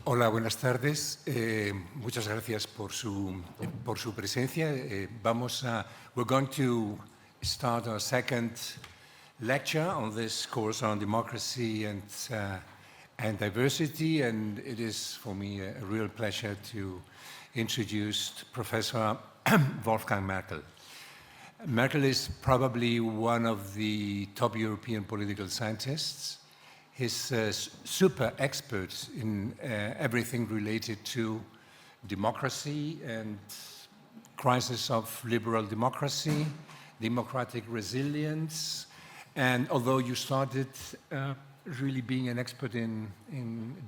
Hola, buenas tardes. Muchas gracias por su presencia. We're going to start our second lecture on this course on democracy and diversity, and it is for me a real pleasure to introduce Professor Wolfgang Merkel. Merkel is probably one of the top European political scientists. He's super expert in everything related to democracy and crisis of liberal democracy, democratic resilience, and although you started really being an expert in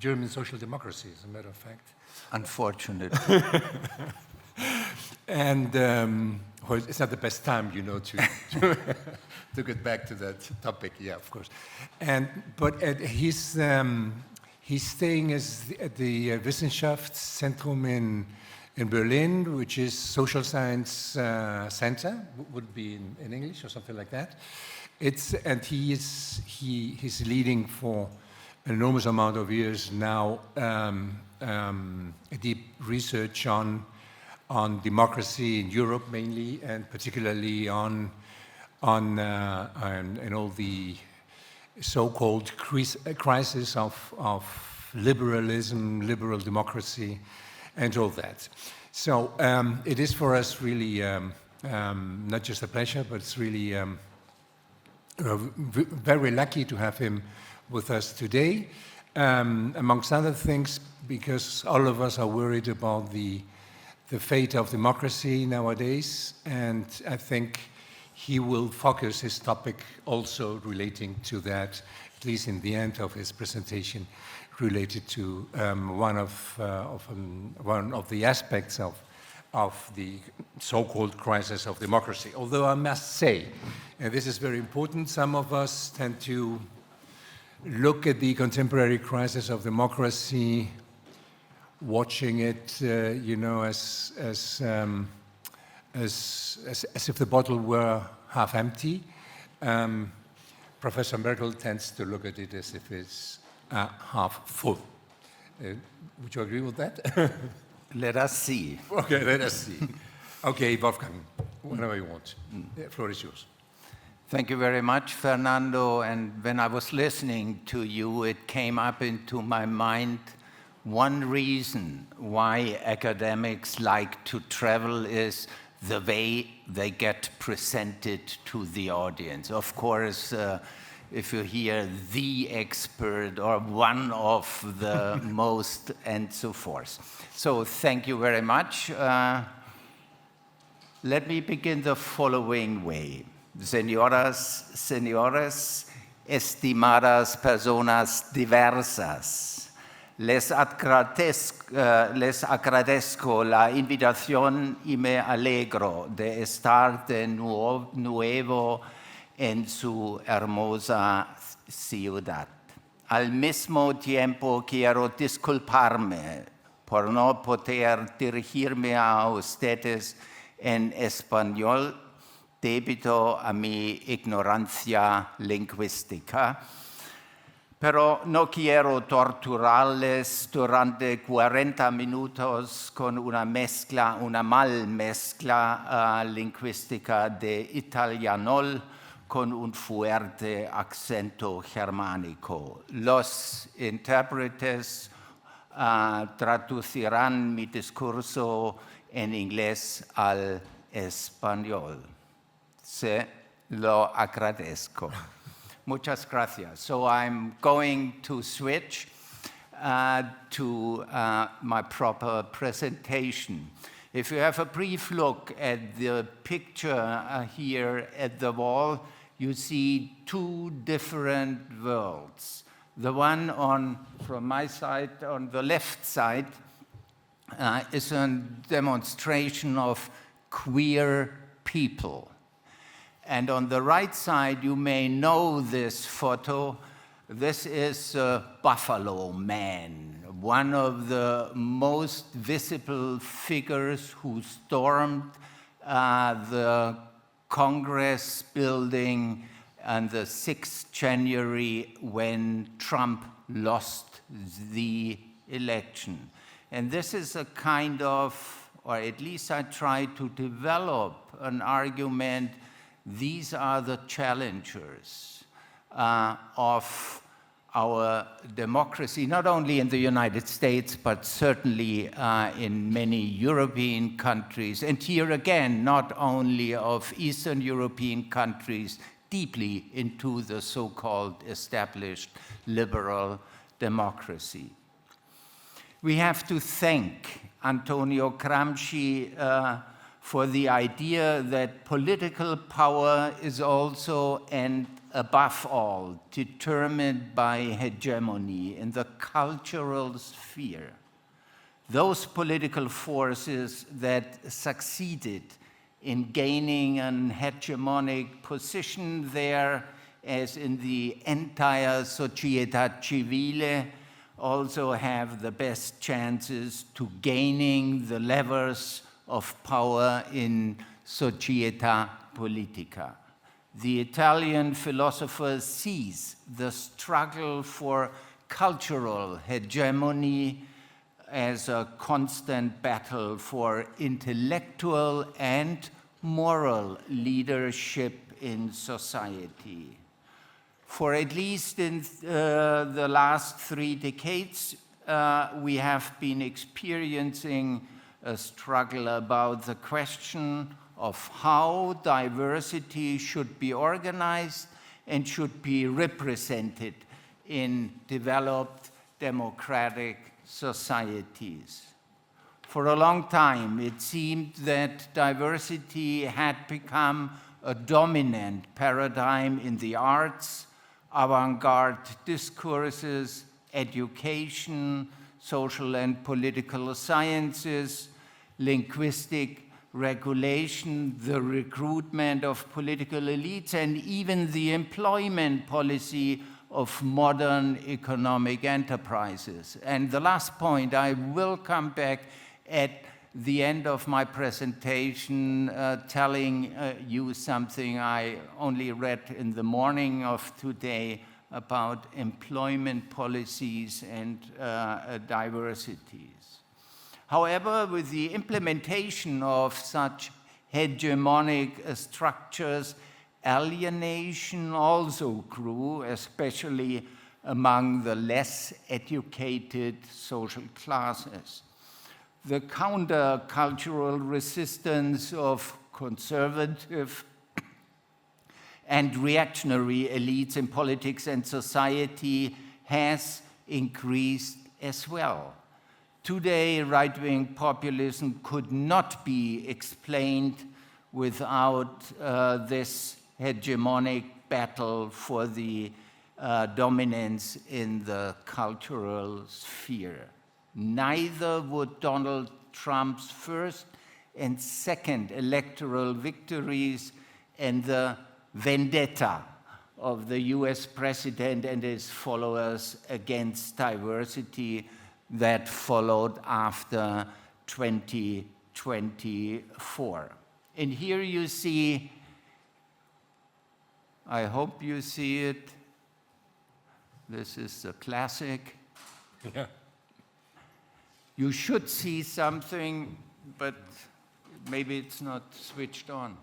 German social democracy, as a matter of fact. Unfortunately. And well, it's not the best time, you know, to get back to that topic. Yeah, of course. But he's staying at the Wissenschaftszentrum in Berlin, which is social science center, would be in English or something like that. He's leading for an enormous amount of years now a deep research on democracy in Europe mainly, and particularly on all the so-called crisis of liberalism, liberal democracy, and all that. So it is for us really not just a pleasure, but it's really very lucky to have him with us today, amongst other things, because all of us are worried about the fate of democracy nowadays, and I think he will focus his topic also relating to that, at least in the end of his presentation, related to one of the aspects of the so-called crisis of democracy. Although I must say, and this is very important, some of us tend to look at the contemporary crisis of democracy, watching it, you know, as if the bottle were half empty. Professor Merkel tends to look at it as if it's half full. Would you agree with that? Let us see. Okay, let us see. Okay, Wolfgang, whenever you want. The floor is yours. Thank you very much, Fernando. And when I was listening to you, it came up into my mind one reason why academics like to travel is the way they get presented to the audience. Of course, if you hear the expert or one of the most and so forth. So thank you very much. Let me begin the following way. Señoras, señores, estimadas personas diversas, les agradezco la invitación y me alegro de estar de nuevo en su hermosa ciudad. Al mismo tiempo quiero disculparme por no poder dirigirme a ustedes en español debido a mi ignorancia lingüística. Pero no quiero torturarles durante 40 minutos con una mal mezcla lingüística de italianol con un fuerte acento germánico. Los intérpretes traducirán mi discurso en inglés al español. Se lo agradezco. Muchas gracias. So I'm going to switch to my proper presentation. If you have a brief look at the picture here at the wall, you see two different worlds. The one from my side, on the left side, is a demonstration of queer people. And on the right side, you may know this photo. This is Buffalo Man, one of the most visible figures who stormed the Congress building on the 6th January when Trump lost the election. And this is a kind of, or at least I try to develop an argument, these are the challengers of our democracy, not only in the United States, but certainly in many European countries. And here again, not only of Eastern European countries, deeply into the so-called established liberal democracy. We have to thank Antonio Gramsci for the idea that political power is also and above all determined by hegemony in the cultural sphere. Those political forces that succeeded in gaining an hegemonic position there, as in the entire società civile, also have the best chances to gaining the levers of power in società politica. The Italian philosopher sees the struggle for cultural hegemony as a constant battle for intellectual and moral leadership in society. For at least in the last 3 decades, we have been experiencing a struggle about the question of how diversity should be organized and should be represented in developed democratic societies. For a long time, it seemed that diversity had become a dominant paradigm in the arts, avant-garde discourses, education, social and political sciences, linguistic regulation, the recruitment of political elites, and even the employment policy of modern economic enterprises. And the last point, I will come back at the end of my presentation telling you something I only read in the morning of today about employment policies and diversities. However, with the implementation of such hegemonic structures, alienation also grew, especially among the less educated social classes. The countercultural resistance of conservative and reactionary elites in politics and society has increased as well. Today, right-wing populism could not be explained without this hegemonic battle for the dominance in the cultural sphere. Neither would Donald Trump's first and second electoral victories and the vendetta of the US president and his followers against diversity that followed after 2024. And here you see, I hope you see it, this is a classic. Yeah. You should see something, but maybe it's not switched on.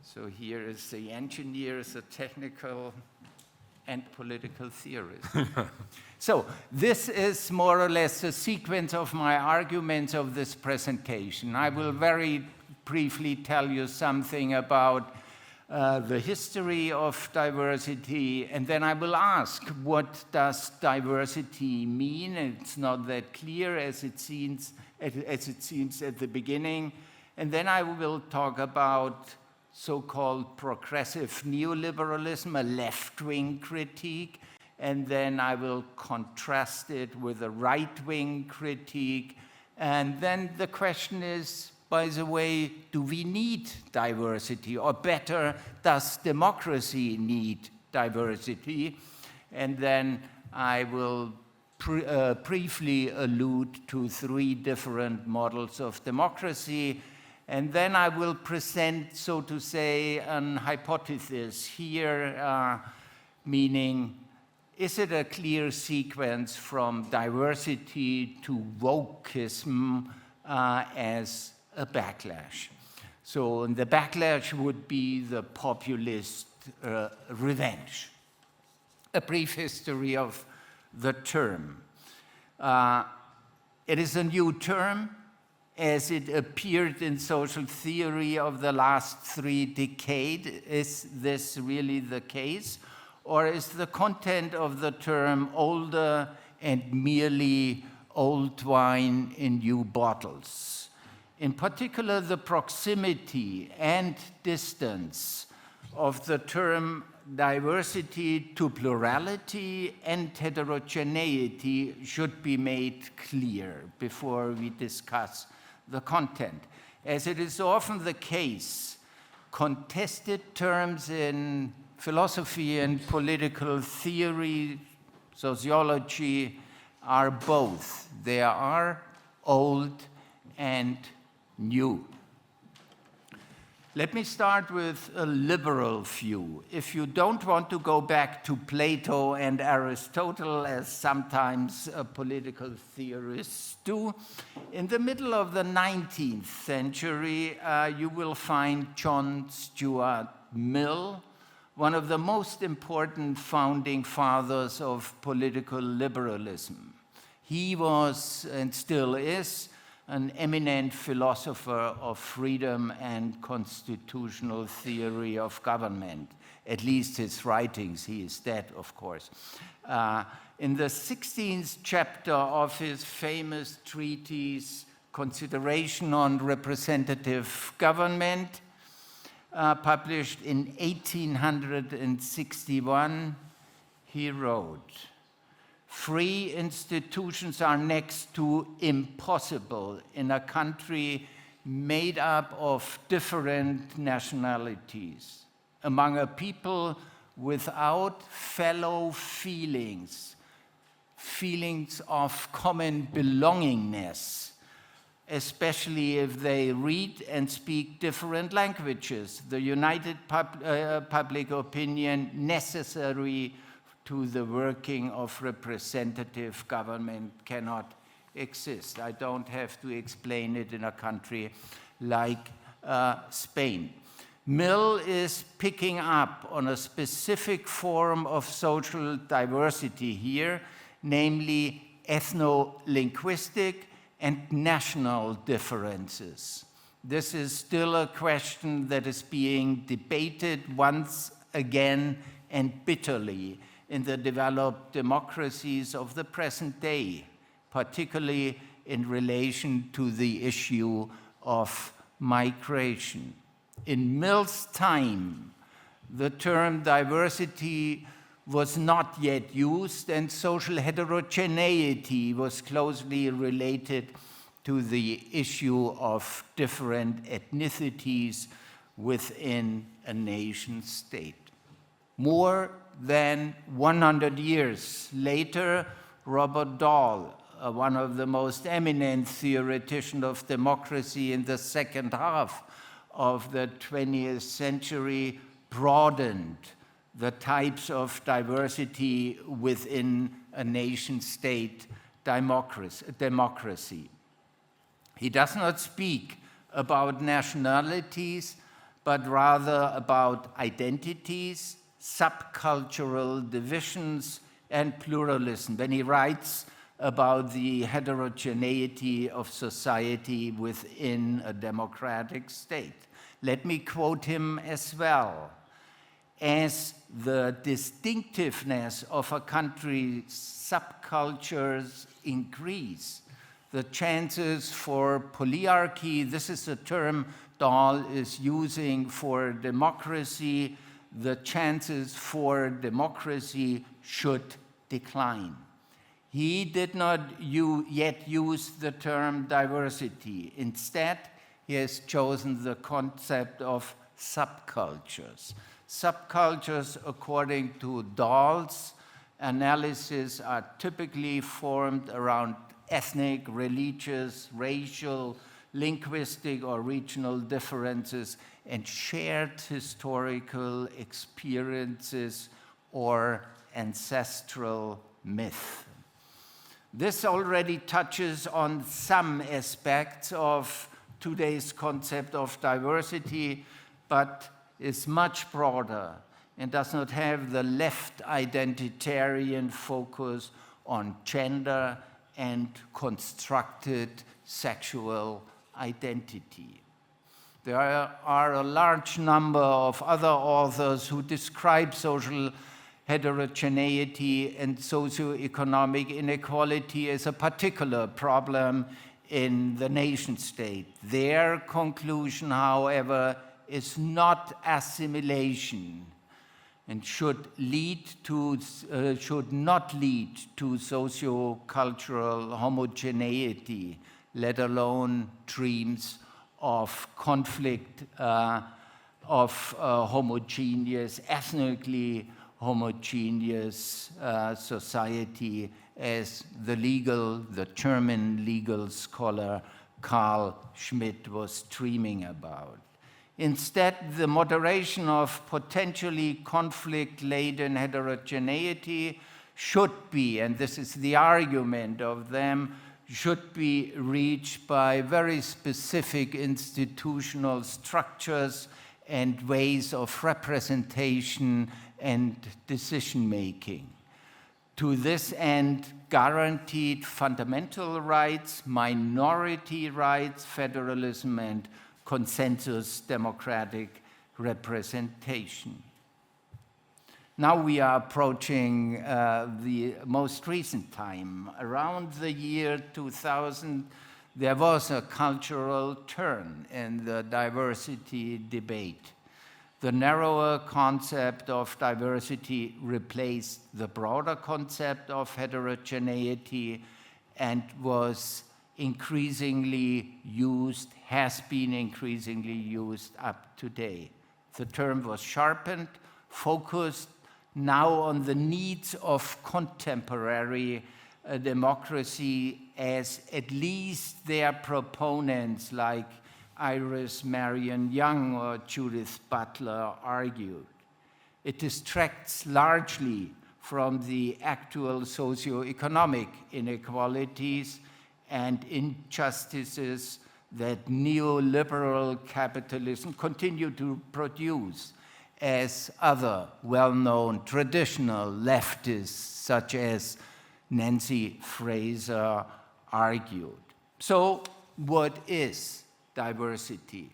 So here is the engineer, the technical and political theorist. So this is more or less a sequence of my arguments of this presentation. I will very briefly tell you something about the history of diversity, and then I will ask, what does diversity mean? It's not that clear as it seems at the beginning. And then I will talk about so-called progressive neoliberalism, a left-wing critique, and then I will contrast it with a right-wing critique. And then the question is, by the way, do we need diversity? Or better, does democracy need diversity? And then I will briefly allude to 3 different models of democracy. And then I will present, so to say, an hypothesis here, meaning is it a clear sequence from diversity to wokeism as a backlash? So the backlash would be the populist revenge. A brief history of the term. It is a new term as it appeared in social theory of the last 3 decades. Is this really the case? Or is the content of the term older and merely old wine in new bottles? In particular, the proximity and distance of the term diversity to plurality and heterogeneity should be made clear before we discuss the content. As it is often the case, contested terms in philosophy and political theory, sociology, are both. They are old and new. Let me start with a liberal view. If you don't want to go back to Plato and Aristotle, as sometimes political theorists do, in the middle of the 19th century, you will find John Stuart Mill, one of the most important founding fathers of political liberalism. He was, and still is, an eminent philosopher of freedom and constitutional theory of government, at least his writings. He is dead, of course. In the 16th chapter of his famous treatise, Consideration on Representative Government, published in 1861, he wrote, "Free institutions are next to impossible in a country made up of different nationalities, among a people without fellow feelings, feelings of common belongingness, especially if they read and speak different languages. The united public opinion necessary to the working of representative government cannot exist." I don't have to explain it in a country like Spain. Mill is picking up on a specific form of social diversity here, namely ethno-linguistic and national differences. This is still a question that is being debated once again and bitterly in the developed democracies of the present day, particularly in relation to the issue of migration. In Mill's time, the term diversity was not yet used, and social heterogeneity was closely related to the issue of different ethnicities within a nation state. More than 100 years later, Robert Dahl, one of the most eminent theoreticians of democracy in the second half of the 20th century, broadened the types of diversity within a nation-state democracy. He does not speak about nationalities, but rather about identities, subcultural divisions, and pluralism when he writes about the heterogeneity of society within a democratic state. Let me quote him as well. "As the distinctiveness of a country's subcultures increase, the chances for polyarchy," this is a term Dahl is using for democracy, "the chances for democracy should decline." He did not yet use the term diversity. Instead, he has chosen the concept of subcultures. Subcultures, according to Dahl's analysis, are typically formed around ethnic, religious, racial, linguistic, or regional differences and shared historical experiences or ancestral myth. This already touches on some aspects of today's concept of diversity, but is much broader and does not have the left identitarian focus on gender and constructed sexual identity. There are a large number of other authors who describe social heterogeneity and socioeconomic inequality as a particular problem in the nation state. Their conclusion, however, is not assimilation and should not lead to socio-cultural homogeneity, let alone dreams of conflict, of homogeneous, ethnically homogeneous society, as the German legal scholar Carl Schmitt was dreaming about. Instead, the moderation of potentially conflict-laden heterogeneity should be, and this is the argument of them, should be reached by very specific institutional structures and ways of representation and decision-making. To this end, guaranteed fundamental rights, minority rights, federalism, and consensus democratic representation. Now we are approaching the most recent time. Around the year 2000, there was a cultural turn in the diversity debate. The narrower concept of diversity replaced the broader concept of heterogeneity and was increasingly used, has been increasingly used up to date. The term was sharpened, focused now on the needs of contemporary democracy, as at least their proponents like Iris Marion Young or Judith Butler argued. It distracts largely from the actual socioeconomic inequalities and injustices that neoliberal capitalism continue to produce, as other well-known traditional leftists such as Nancy Fraser argued. So, what is diversity?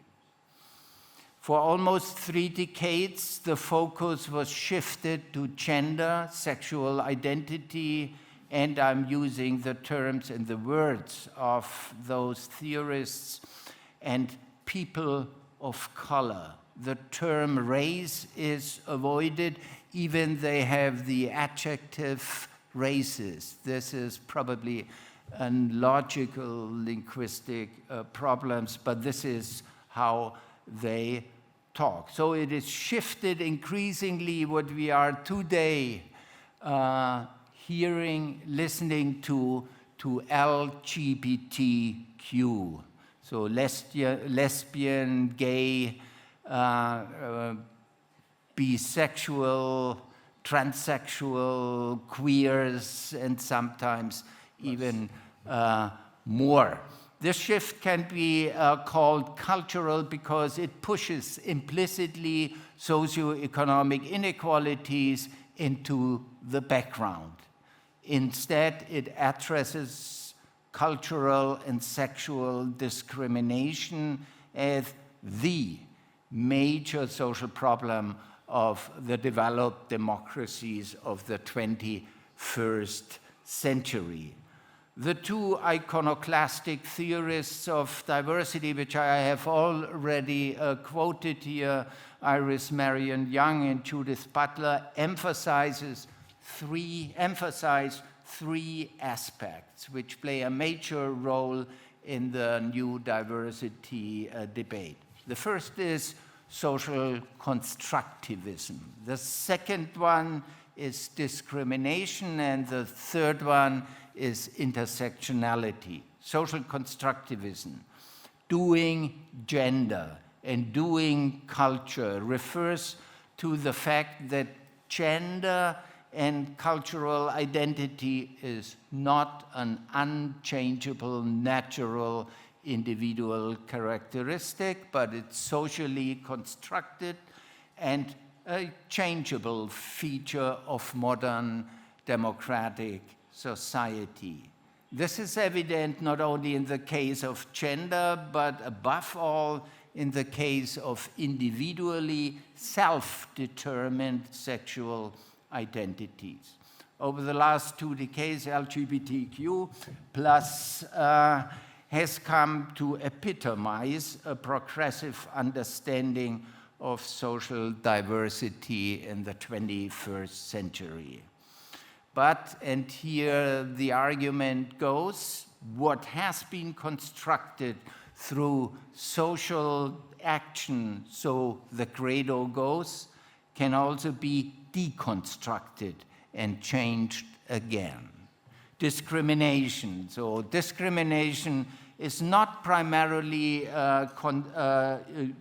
For almost 3 decades, the focus was shifted to gender, sexual identity, and I'm using the terms and the words of those theorists, and people of color. The term race is avoided, even they have the adjective racist. This is probably a logical linguistic problems, but this is how they talk. So it is shifted increasingly what we are today hearing, listening to LGBTQ. So lesbian, gay, bisexual, transsexual, queers, and sometimes even more. This shift can be called cultural because it pushes implicitly socioeconomic inequalities into the background. Instead, it addresses cultural and sexual discrimination as the major social problem of the developed democracies of the 21st century. The two iconoclastic theorists of diversity, which I have already quoted here, Iris Marion Young and Judith Butler, emphasize three aspects which play a major role in the new diversity debate. The first is social constructivism. The second one is discrimination, and the third one is intersectionality. Social constructivism, doing gender and doing culture, refers to the fact that gender and cultural identity is not an unchangeable, natural, individual characteristic, but it's socially constructed and a changeable feature of modern democratic society. This is evident not only in the case of gender, but above all in the case of individually self-determined sexual identities. Over the last 2 decades, LGBTQ plus has come to epitomize a progressive understanding of social diversity in the 21st century. But, and here the argument goes, what has been constructed through social action, so the credo goes, can also be deconstructed and changed again. Discrimination. So discrimination is not primarily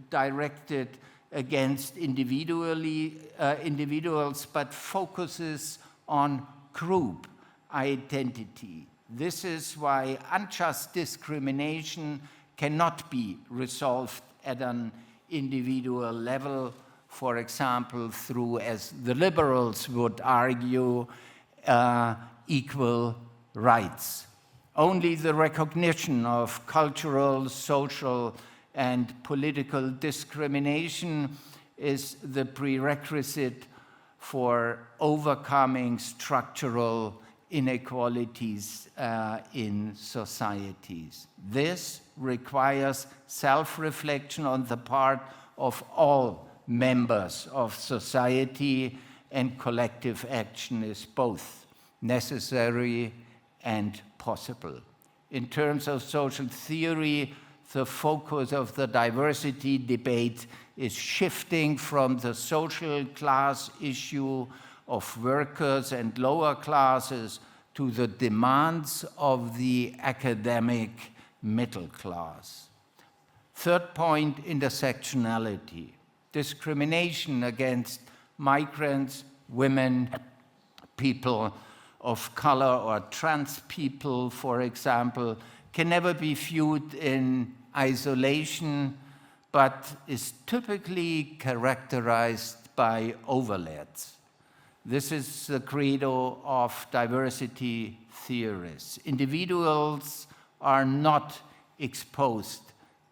directed against individuals, but focuses on group identity. This is why unjust discrimination cannot be resolved at an individual level, for example, through, as the liberals would argue, equal rights. Only the recognition of cultural, social, and political discrimination is the prerequisite for overcoming structural inequalities in societies. This requires self-reflection on the part of all members of society, and collective action is both necessary and possible. In terms of social theory, the focus of the diversity debate is shifting from the social class issue of workers and lower classes to the demands of the academic middle class. Third point, intersectionality. Discrimination against migrants, women, people of color, or trans people, for example, can never be viewed in isolation, but is typically characterized by overlaps. This is the credo of diversity theorists. Individuals are not exposed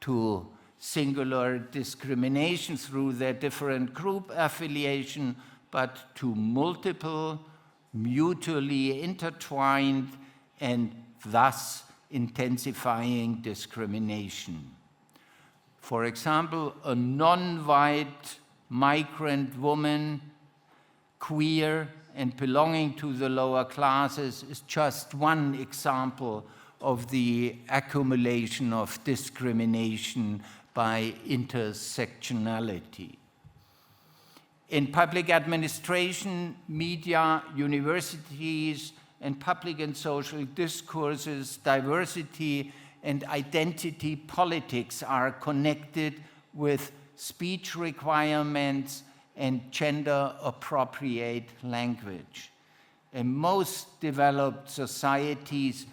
to singular discrimination through their different group affiliation, but to multiple, mutually intertwined, and thus intensifying discrimination. For example, a non-white migrant woman, queer, and belonging to the lower classes is just one example of the accumulation of discrimination by intersectionality. In public administration, media, universities, and public and social discourses, diversity and identity politics are connected with speech requirements and gender-appropriate language. In most developed societies,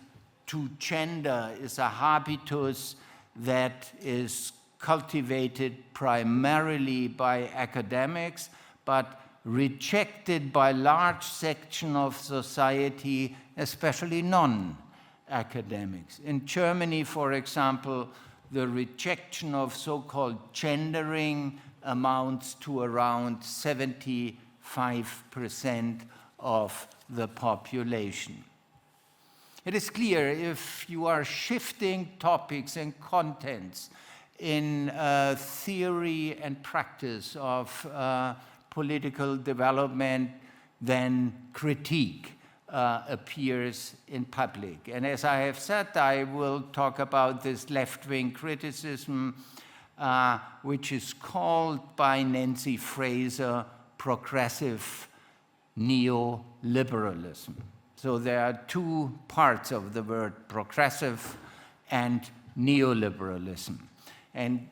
to gender is a habitus that is cultivated primarily by academics, but rejected by large sections of society, especially non-academics. In Germany, for example, the rejection of so-called gendering amounts to around 75% of the population. It is clear if you are shifting topics and contents in theory and practice of political development, then critique appears in public. And as I have said, I will talk about this left-wing criticism, which is called by Nancy Fraser progressive neoliberalism. So there are two parts of the word progressive and neoliberalism. And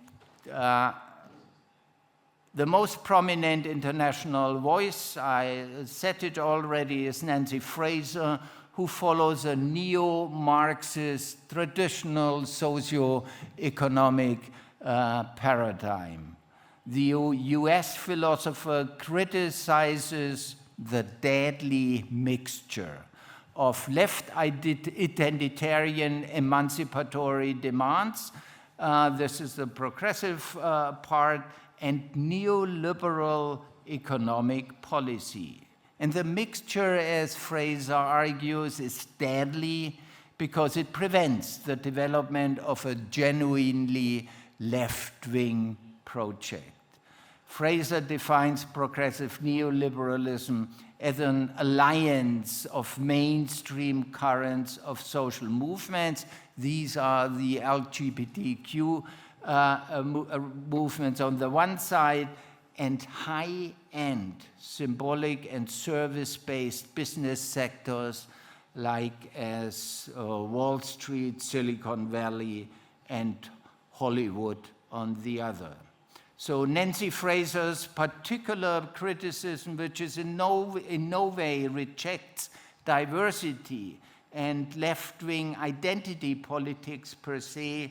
The most prominent international voice, I said it already, is Nancy Fraser, who follows a neo-Marxist traditional socio-economic paradigm. The US philosopher criticizes the deadly mixture of left identitarian emancipatory demands, this is the progressive part, and neoliberal economic policy. And the mixture, as Fraser argues, is deadly because it prevents the development of a genuinely left-wing project. Fraser defines progressive neoliberalism as an alliance of mainstream currents of social movements. These are the LGBTQ movements on the one side, and high-end symbolic and service-based business sectors like as Wall Street, Silicon Valley, and Hollywood on the other. So Nancy Fraser's particular criticism, which is in no way rejects diversity and left-wing identity politics per se,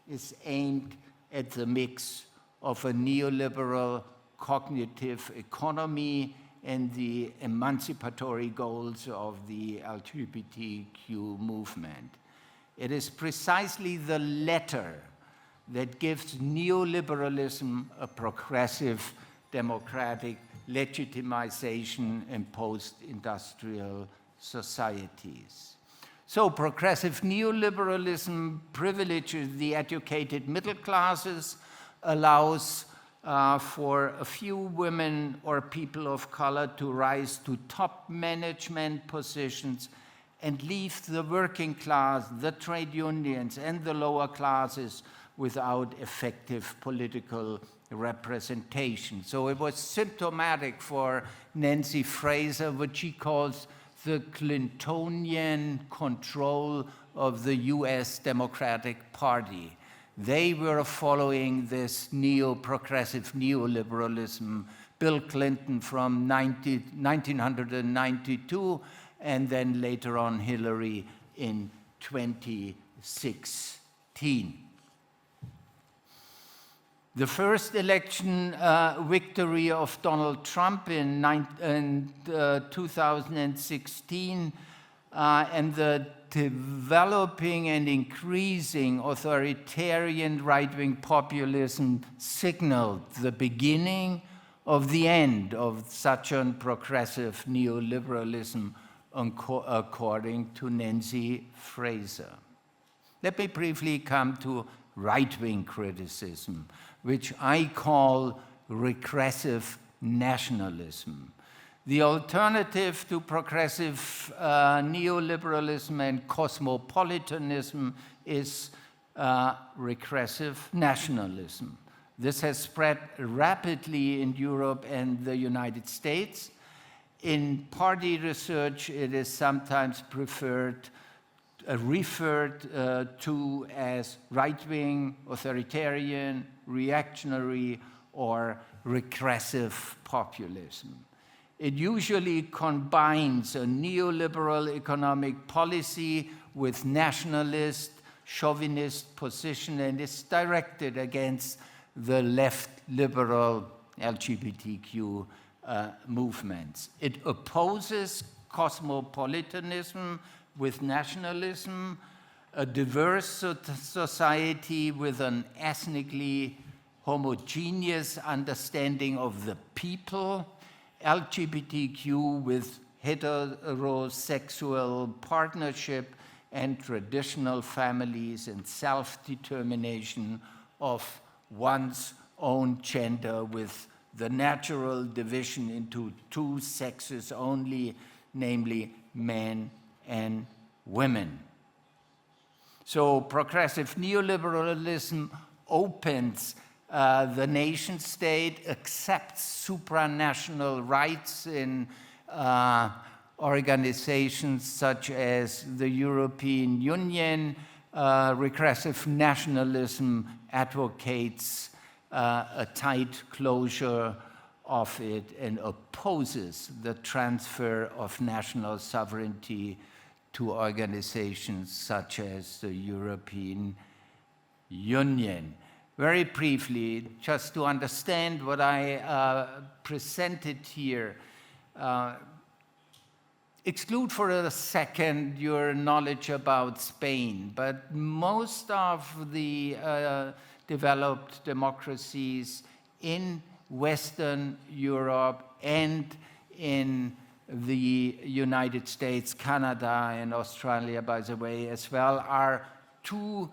is aimed at the mix of a neoliberal cognitive economy and the emancipatory goals of the LGBTQ movement. It is precisely the latter that gives neoliberalism a progressive democratic legitimization in post-industrial societies. So progressive neoliberalism privileges the educated middle classes, allows for a few women or people of color to rise to top management positions, and leave the working class, the trade unions, and the lower classes without effective political representation. So it was symptomatic for Nancy Fraser, what she calls the Clintonian control of the US Democratic Party. They were following this progressive neoliberalism, Bill Clinton from 1992, and then later on Hillary in 2016. The first election victory of Donald Trump in 2016 and the developing and increasing authoritarian right-wing populism signaled the beginning of the end of such a progressive neoliberalism, according to Nancy Fraser. Let me briefly come to right-wing criticism, which I call regressive nationalism. The alternative to progressive neoliberalism and cosmopolitanism is regressive nationalism. This has spread rapidly in Europe and the United States. In party research, it is sometimes referred to as right-wing, authoritarian, reactionary, or regressive populism. It usually combines a neoliberal economic policy with nationalist, chauvinist position, and is directed against the left liberal LGBTQ movements. It opposes cosmopolitanism with nationalism, a diverse society with an ethnically homogeneous understanding of the people, LGBTQ with heterosexual partnership and traditional families and self-determination of one's own gender with the natural division into two sexes only, namely men and women. So progressive neoliberalism opens the nation state, accepts supranational rights in organizations such as the European Union. Regressive nationalism advocates a tight closure of it and opposes the transfer of national sovereignty to organizations such as the European Union. Very briefly, just to understand what I presented here, exclude for a second your knowledge about Spain, but most of the developed democracies in Western Europe and in the United States, Canada, and Australia, by the way, as well, are two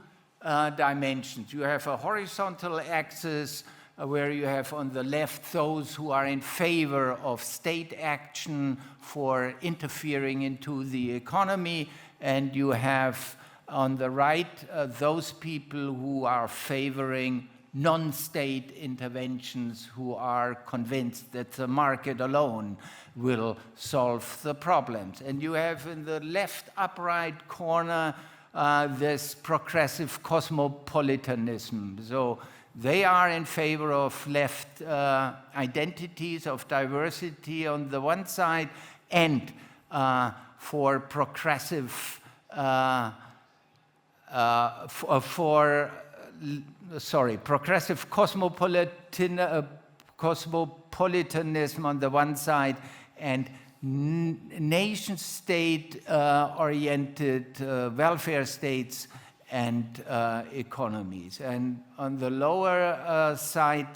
dimensions. You have a horizontal axis where you have on the left those who are in favor of state action for interfering into the economy, and you have on the right those people who are favoring non-state interventions, who are convinced that the market alone will solve the problems. And you have in the left upright corner this progressive cosmopolitanism. So they are in favor of left identities, of diversity on the one side, and for progressive, progressive cosmopolitanism on the one side, and nation-state oriented welfare states and economies. And on the lower side,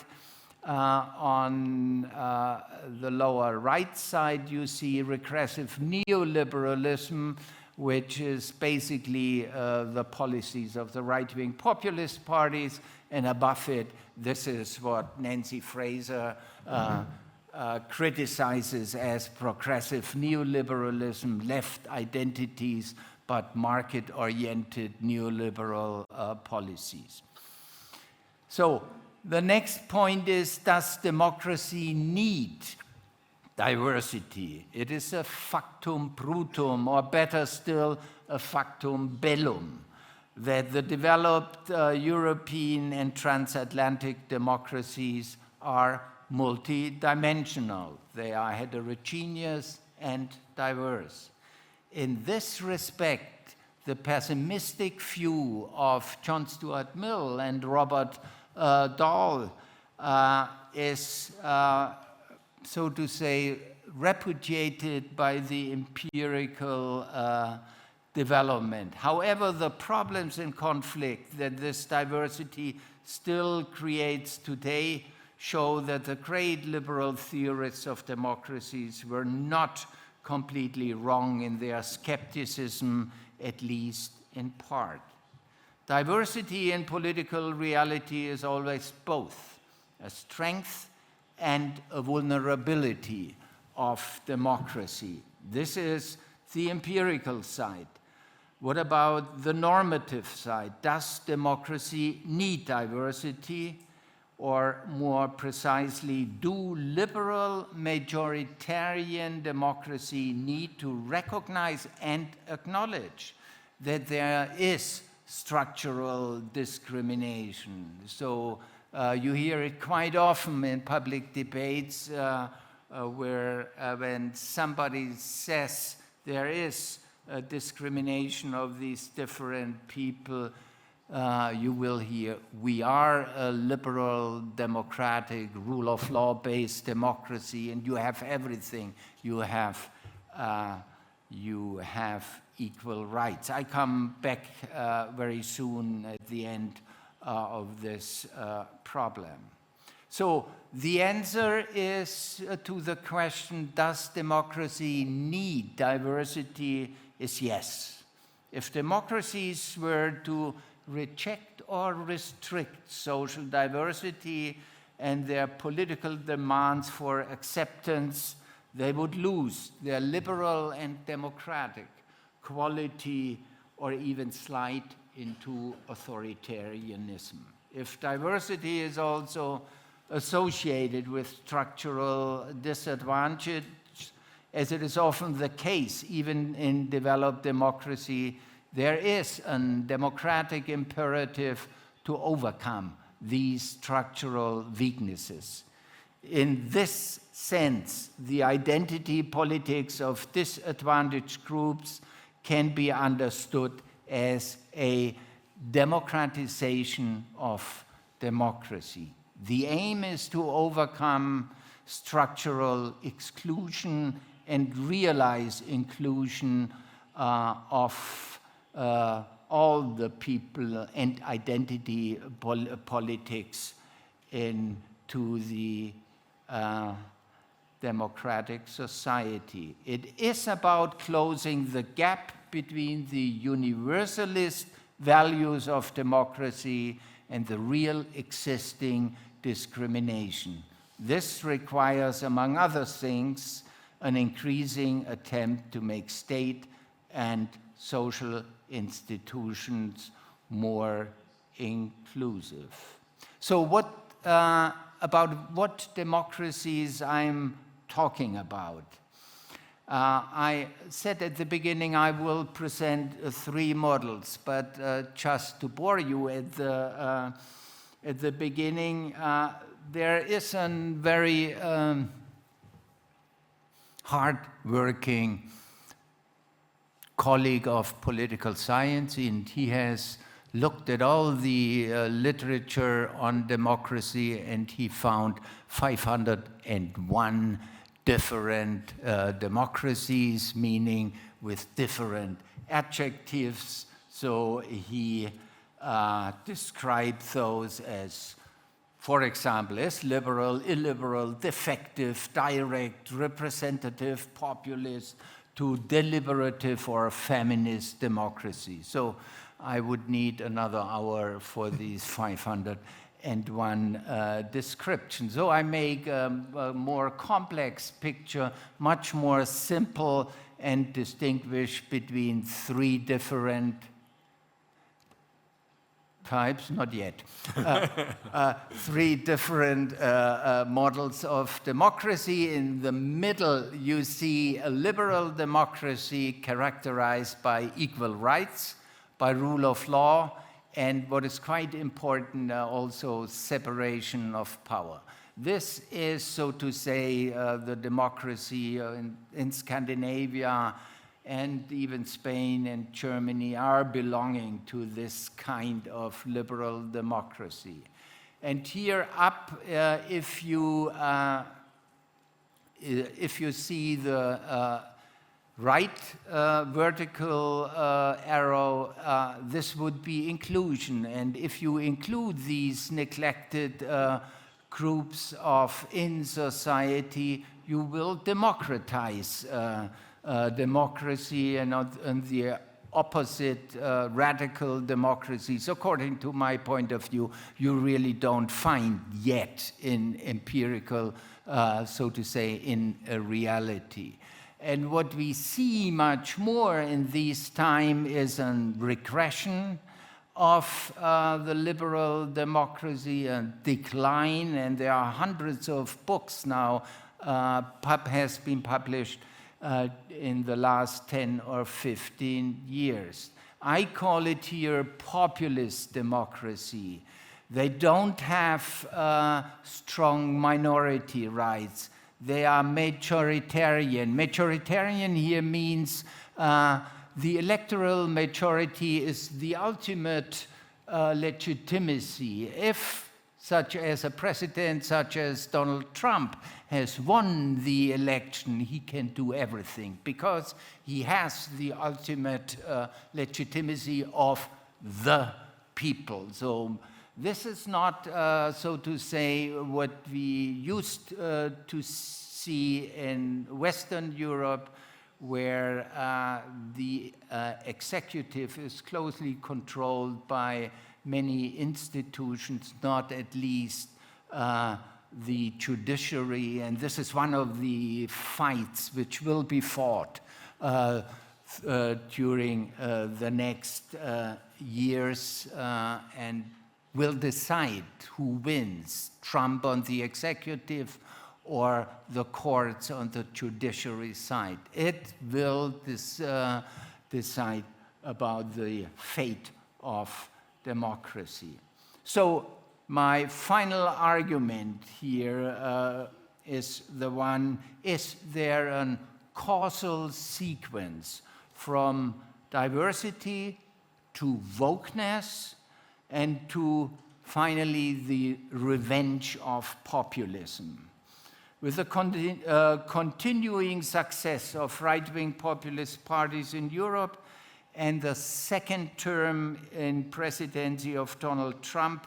on the lower right side, you see regressive neoliberalism, which is basically the policies of the right-wing populist parties, and above it, this is what Nancy Fraser criticizes as progressive neoliberalism, left identities, but market-oriented neoliberal policies. So the next point is, does democracy need diversity? It is a factum brutum, or better still, a factum bellum, that the developed European and transatlantic democracies are multidimensional. They are heterogeneous and diverse. In this respect, the pessimistic view of John Stuart Mill and Robert Dahl is, so to say, repudiated by the empirical development. However, the problems and conflict that this diversity still creates today show that the great liberal theorists of democracies were not completely wrong in their skepticism, at least in part. Diversity in political reality is always both a strength and a vulnerability of democracy. This is the empirical side. What about the normative side? Does democracy need diversity? Or more precisely, do liberal majoritarian democracy need to recognize and acknowledge that there is structural discrimination? So you hear it quite often in public debates where when somebody says there is a discrimination of these different people, you will hear, we are a liberal, democratic, rule of law-based democracy, and you have everything. You have equal rights. I come back very soon at the end of this problem. So the answer is to the question, does democracy need diversity, is yes. If democracies were to reject or restrict social diversity and their political demands for acceptance, they would lose their liberal and democratic quality or even slide into authoritarianism. If diversity is also associated with structural disadvantage, as it is often the case even in developed democracy, there is a democratic imperative to overcome these structural weaknesses. In this sense, the identity politics of disadvantaged groups can be understood as a democratization of democracy. The aim is to overcome structural exclusion and realize inclusion of all the people and identity politics into the democratic society. It is about closing the gap between the universalist values of democracy and the real existing discrimination. This requires, among other things, an increasing attempt to make state and social institutions more inclusive. So about what democracies I'm talking about? I said at the beginning I will present 3 models, but just to bore you at the beginning, there is a very hard-working colleague of political science, and he has looked at all the literature on democracy, and he found 501 different democracies, meaning with different adjectives. So he described those as, for example, as liberal, illiberal, defective, direct, representative, populist, to deliberative or feminist democracy. So I would need another hour for these 501 descriptions. So I make a more complex picture, much more simple, and distinguish between 3 different types, not yet, 3 different models of democracy. In the middle, you see a liberal democracy characterized by equal rights, by rule of law, and what is quite important, also separation of power. This is, so to say, the democracy in Scandinavia, and even Spain and Germany are belonging to this kind of liberal democracy. And here up, if you see the right vertical arrow, this would be inclusion. And if you include these neglected groups in society, you will democratize democracy, and the opposite radical democracies, according to my point of view, you really don't find yet in empirical, so to say, in a reality. And what we see much more in this time is a regression of the liberal democracy, a decline, and there are hundreds of books now has been published in the last 10 or 15 years. I call it here populist democracy. They don't have strong minority rights. They are majoritarian. Majoritarian here means the electoral majority is the ultimate legitimacy. If such as a president, such as Donald Trump, has won the election, he can do everything because he has the ultimate legitimacy of the people. So this is not, so to say, what we used to see in Western Europe, where the executive is closely controlled by many institutions, not at least the judiciary, and this is one of the fights which will be fought during the next years and will decide who wins, Trump on the executive or the courts on the judiciary side. It will decide about the fate of democracy. So My final argument here is the one, is there a causal sequence from diversity to wokeness and to finally the revenge of populism? With the continuing success of right-wing populist parties in Europe and the second term in presidency of Donald Trump,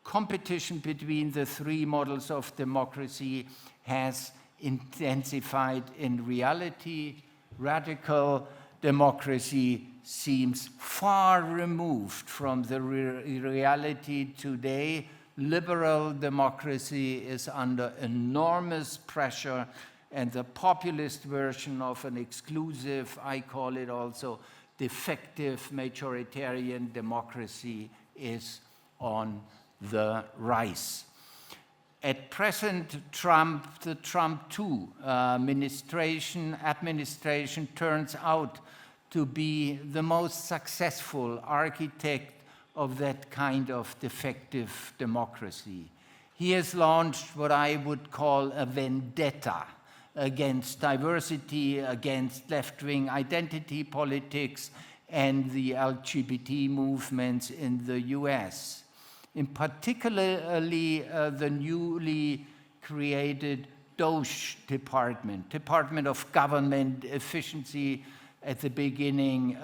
competition between the three models of democracy has intensified. In reality, radical democracy seems far removed from the reality today. Liberal democracy is under enormous pressure, and the populist version of an exclusive, I call it also, defective majoritarian democracy is on the rise. At present, the Trump II administration turns out to be the most successful architect of that kind of defective democracy. He has launched what I would call a vendetta against diversity, against left-wing identity politics, and the LGBT movements in the US. In particularly the newly created DOGE Department of Government Efficiency, at the beginning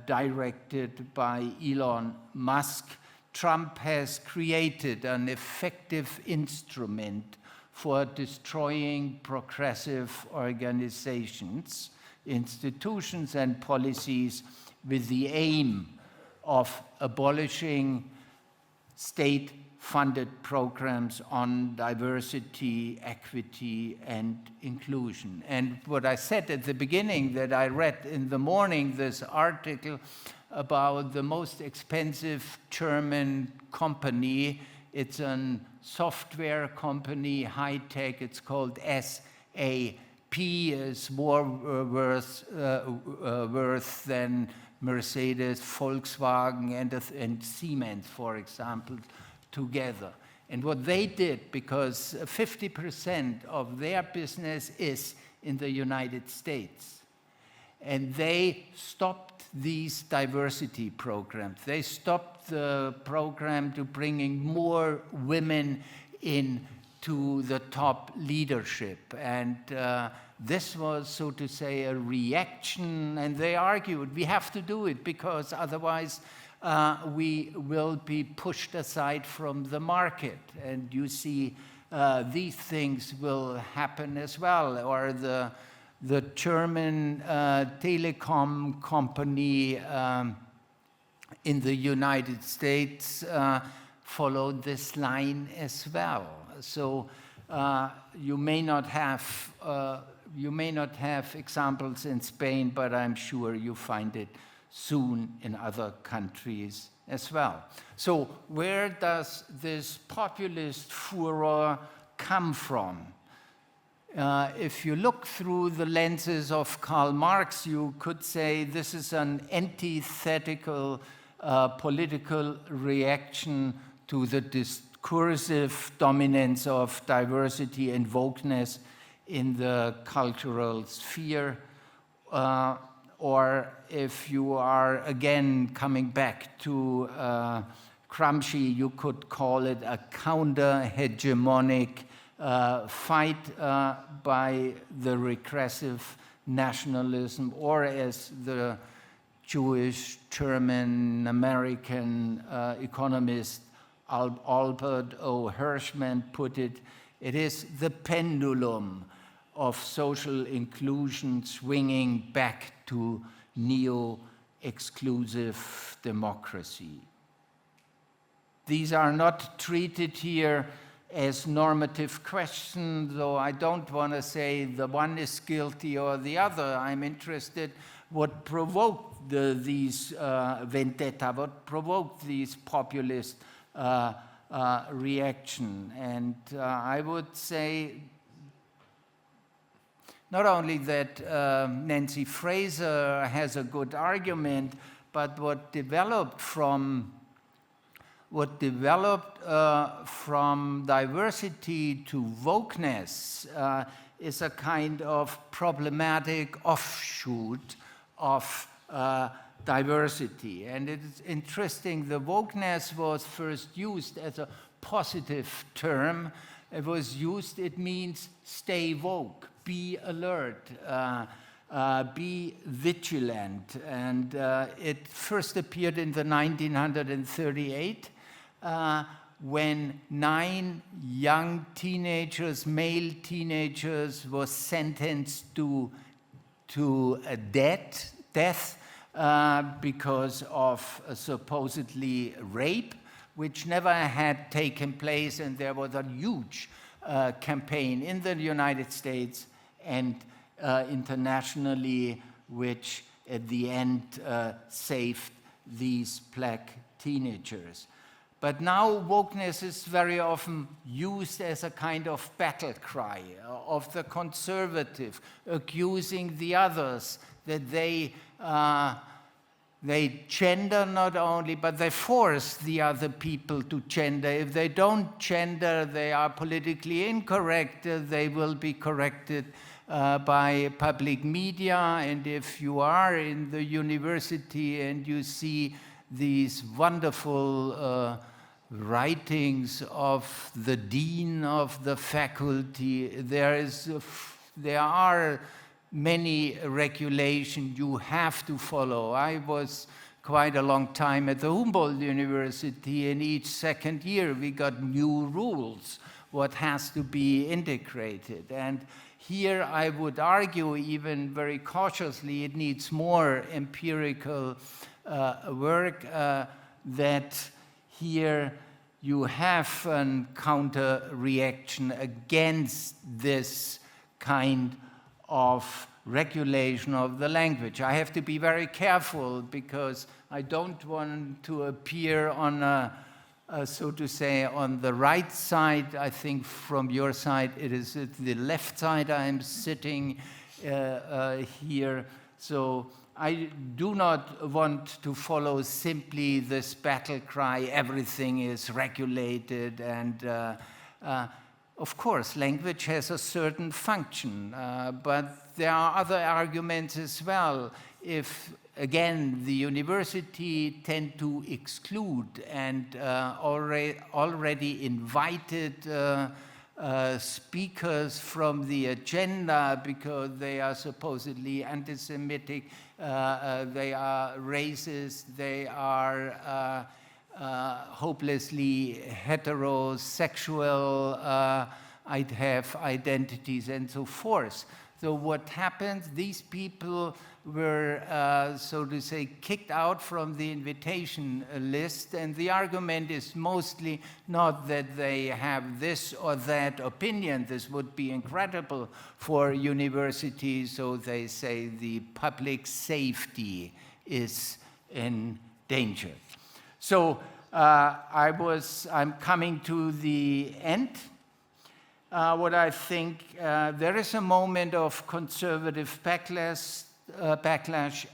directed by Elon Musk. Trump has created an effective instrument for destroying progressive organizations, institutions, and policies with the aim of abolishing state-funded programs on diversity, equity, and inclusion. And what I said at the beginning, that I read in the morning this article about the most expensive German company. It's a software company, high-tech, it's called SAP, is more worth than Mercedes, Volkswagen, and Siemens, for example, together. And what they did, because 50% of their business is in the United States, and they stopped these diversity programs. They stopped the program to bringing more women into the top leadership. And this was, so to say, a reaction, and they argued we have to do it because otherwise we will be pushed aside from the market. And you see these things will happen as well. Or the German telecom company in the United States followed this line as well. So you may not have examples in Spain, but I'm sure you find it soon in other countries as well. So where does this populist furor come from? If you look through the lenses of Karl Marx, you could say this is an antithetical political reaction to the discursive dominance of diversity and wokeness in the cultural sphere. Or if you are again coming back to Gramsci, you could call it a counter-hegemonic fight by the regressive nationalism, or as the Jewish, German, American economist Albert O. Hirschman put it, it is the pendulum of social inclusion swinging back to neo-exclusive democracy. These are not treated here as normative questions, though I don't want to say the one is guilty or the other. I'm interested what provoked these vendetta, what provoked these populist reaction. And I would say not only that Nancy Fraser has a good argument, but what developed from what developed from diversity to wokeness is a kind of problematic offshoot of diversity. And it is interesting, the wokeness was first used as a positive term. It was used, it means stay woke, be alert, be vigilant. And it first appeared in the 1938 when 9 young teenagers, male teenagers, were sentenced to a death because of supposedly rape, which never had taken place, and there was a huge campaign in the United States and internationally, which at the end saved these black teenagers. But now wokeness is very often used as a kind of battle cry of the conservative, accusing the others that they gender not only, but they force the other people to gender. If they don't gender, they are politically incorrect. They will be corrected by public media. And if you are in the university and you see these wonderful writings of the dean of the faculty, there are many regulations you have to follow. I was quite a long time at the Humboldt University, and each second year we got new rules, what has to be integrated. And here I would argue, even very cautiously, it needs more empirical work, that here you have a counter-reaction against this kind of regulation of the language. I have to be very careful because I don't want to appear on so to say, on the right side. I think from your side it is at the left side I am sitting here. So I do not want to follow simply this battle cry, everything is regulated, and of course, language has a certain function, but there are other arguments as well. If, again, the university tend to exclude and already invited speakers from the agenda because they are supposedly anti-Semitic, they are racist, they are hopelessly heterosexual, I'd have identities and so forth. So what happened, these people were, so to say, kicked out from the invitation list, and the argument is mostly not that they have this or that opinion. This would be incredible for universities, so they say the public safety is in danger. So I'm coming to the end. What I think, there is a moment of conservative backlash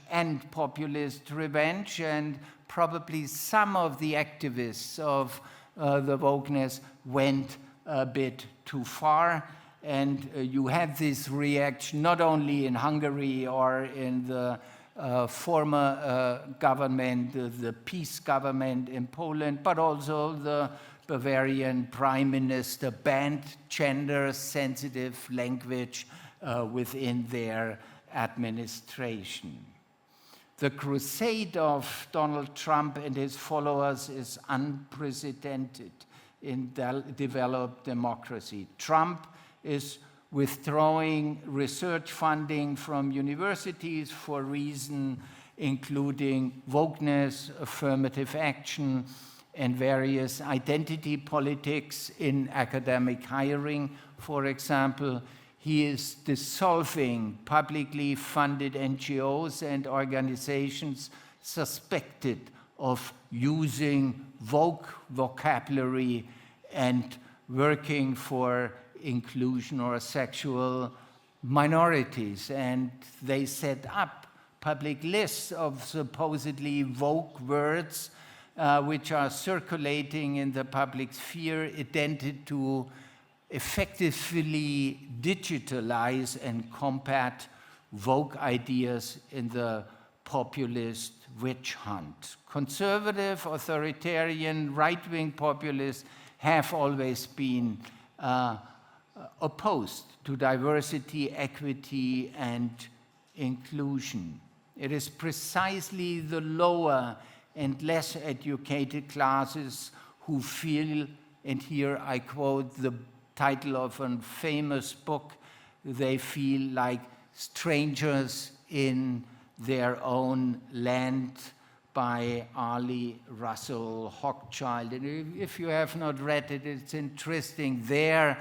and populist revenge, and probably some of the activists of the wokeness went a bit too far. And you had this reaction not only in Hungary or in the former government, the peace government in Poland, but also the Bavarian prime minister banned gender-sensitive language within their administration. The crusade of Donald Trump and his followers is unprecedented in developed democracy. Trump is withdrawing research funding from universities for reasons including wokeness, affirmative action, and various identity politics in academic hiring. For example, he is dissolving publicly funded NGOs and organizations suspected of using woke vocabulary and working for inclusion or sexual minorities. And they set up public lists of supposedly woke words which are circulating in the public sphere, intended to effectively digitalize and combat woke ideas in the populist witch hunt. Conservative, authoritarian, right-wing populists have always been opposed to diversity, equity, and inclusion. It is precisely the lower and less educated classes who feel, and here I quote the title of a famous book, they feel like strangers in their own land, by Arlie Russell Hochschild. And if you have not read it, it's interesting. Their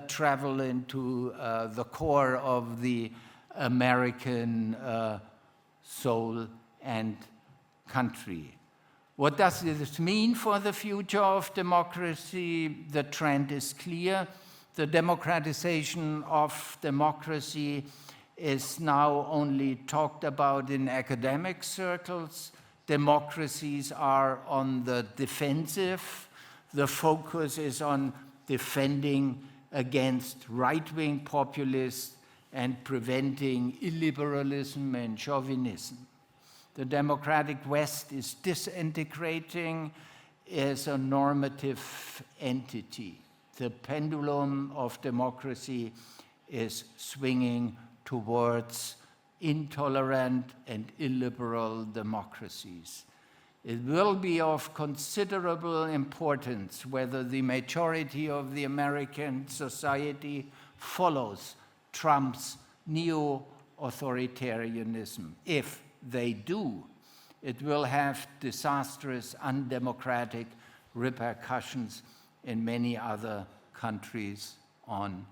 travel into the core of the American soul and country. What does this mean for the future of democracy? The trend is clear. The democratization of democracy is now only talked about in academic circles. Democracies are on the defensive. The focus is on defending against right-wing populists and preventing illiberalism and chauvinism. The democratic West is disintegrating as a normative entity. The pendulum of democracy is swinging towards intolerant and illiberal democracies. It will be of considerable importance whether the majority of the American society follows Trump's neo-authoritarianism. If they do, it will have disastrous, undemocratic repercussions in many other countries on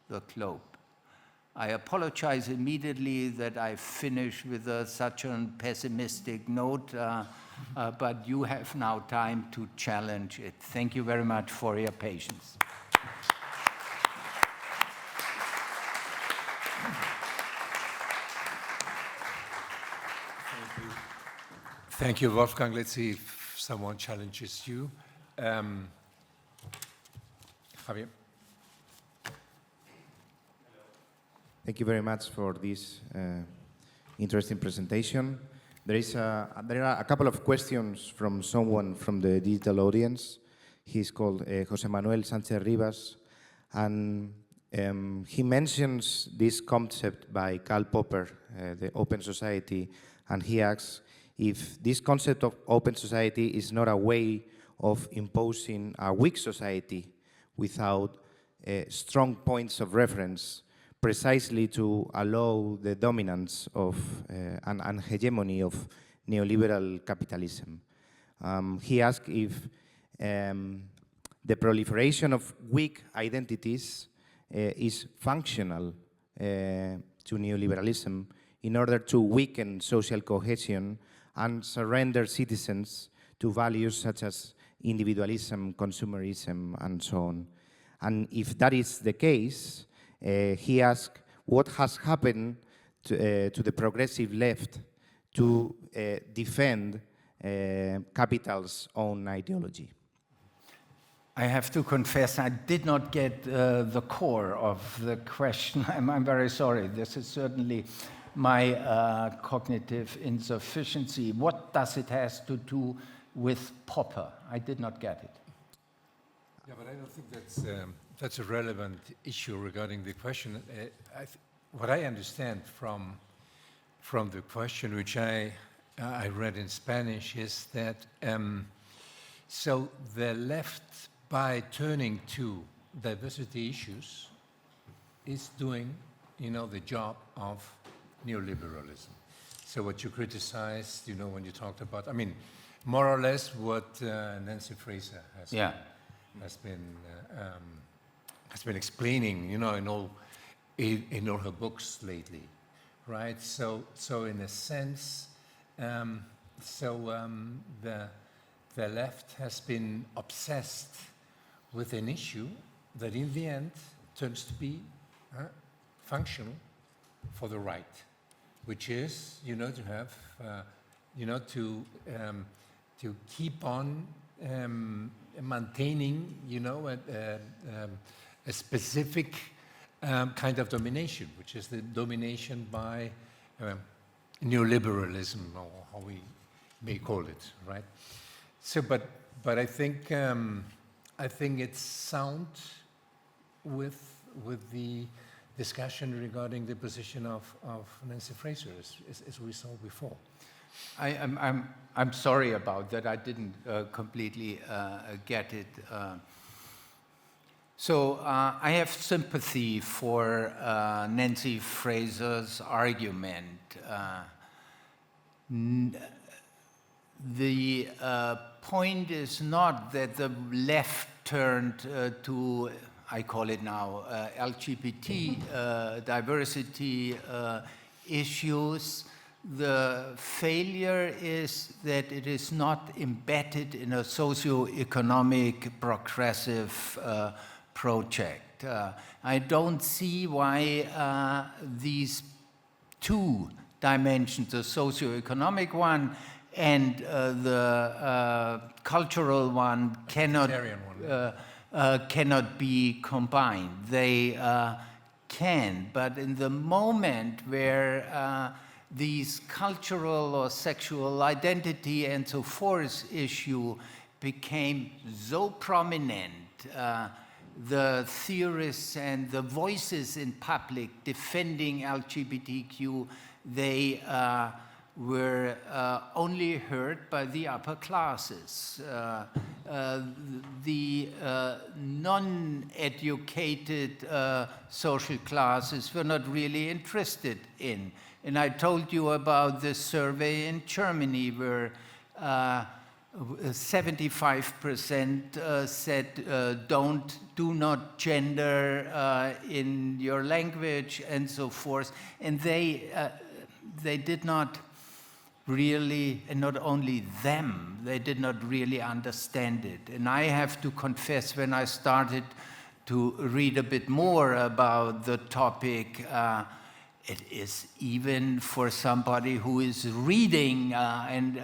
the globe. I apologize immediately that I finish with such a pessimistic note, but you have now time to challenge it. Thank you very much for your patience. Thank you, Wolfgang. Let's see if someone challenges you. Javier. Thank you very much for this interesting presentation. There are a couple of questions from someone from the digital audience. He's called Jose Manuel Sanchez Rivas, and he mentions this concept by Karl Popper, the open society, and he asks if this concept of open society is not a way of imposing a weak society without strong points of reference, precisely to allow the dominance of an hegemony of neoliberal capitalism. He asked if the proliferation of weak identities is functional to neoliberalism in order to weaken social cohesion and surrender citizens to values such as individualism, consumerism, and so on. And if that is the case, he asked what has happened to the progressive left to defend capital's own ideology. I have to confess, I did not get the core of the question. I'm very sorry. This is certainly my cognitive insufficiency. What does it have to do with Popper? I did not get it. Yeah, but I don't think that's a relevant issue regarding the question. What I understand from the question, which I read in Spanish, is that so the left, by turning to diversity issues, is doing, the job of neoliberalism. So what you criticized, when you talked about, more or less what Nancy Fraser has been explaining, in all her books lately, right? So in a sense, the left has been obsessed with an issue that in the end turns to be functional for the right, which is, to have, keep on maintaining, you know, a specific kind of domination, which is the domination by neoliberalism, or how we may call it, right? So, but I think it's sound with the discussion regarding the position of Nancy Fraser, as we saw before. I'm sorry about that. I didn't completely get it. So I have sympathy for Nancy Fraser's argument. The point is not that the left turned to, I call it now, LGBT diversity issues. The failure is that it is not embedded in a socio-economic progressive project. I don't see why these two dimensions, the socio-economic one and the cultural one, cannot be combined. They can, but in the moment where these cultural or sexual identity and so forth issue became so prominent, the theorists and the voices in public defending LGBTQ, they were only heard by the upper classes. The non-educated social classes were not really interested in. And I told you about this survey in Germany where 75% said do not gender in your language and so forth. And they did not really, and not only them, they did not really understand it. And I have to confess, when I started to read a bit more about the topic, it is even for somebody who is reading and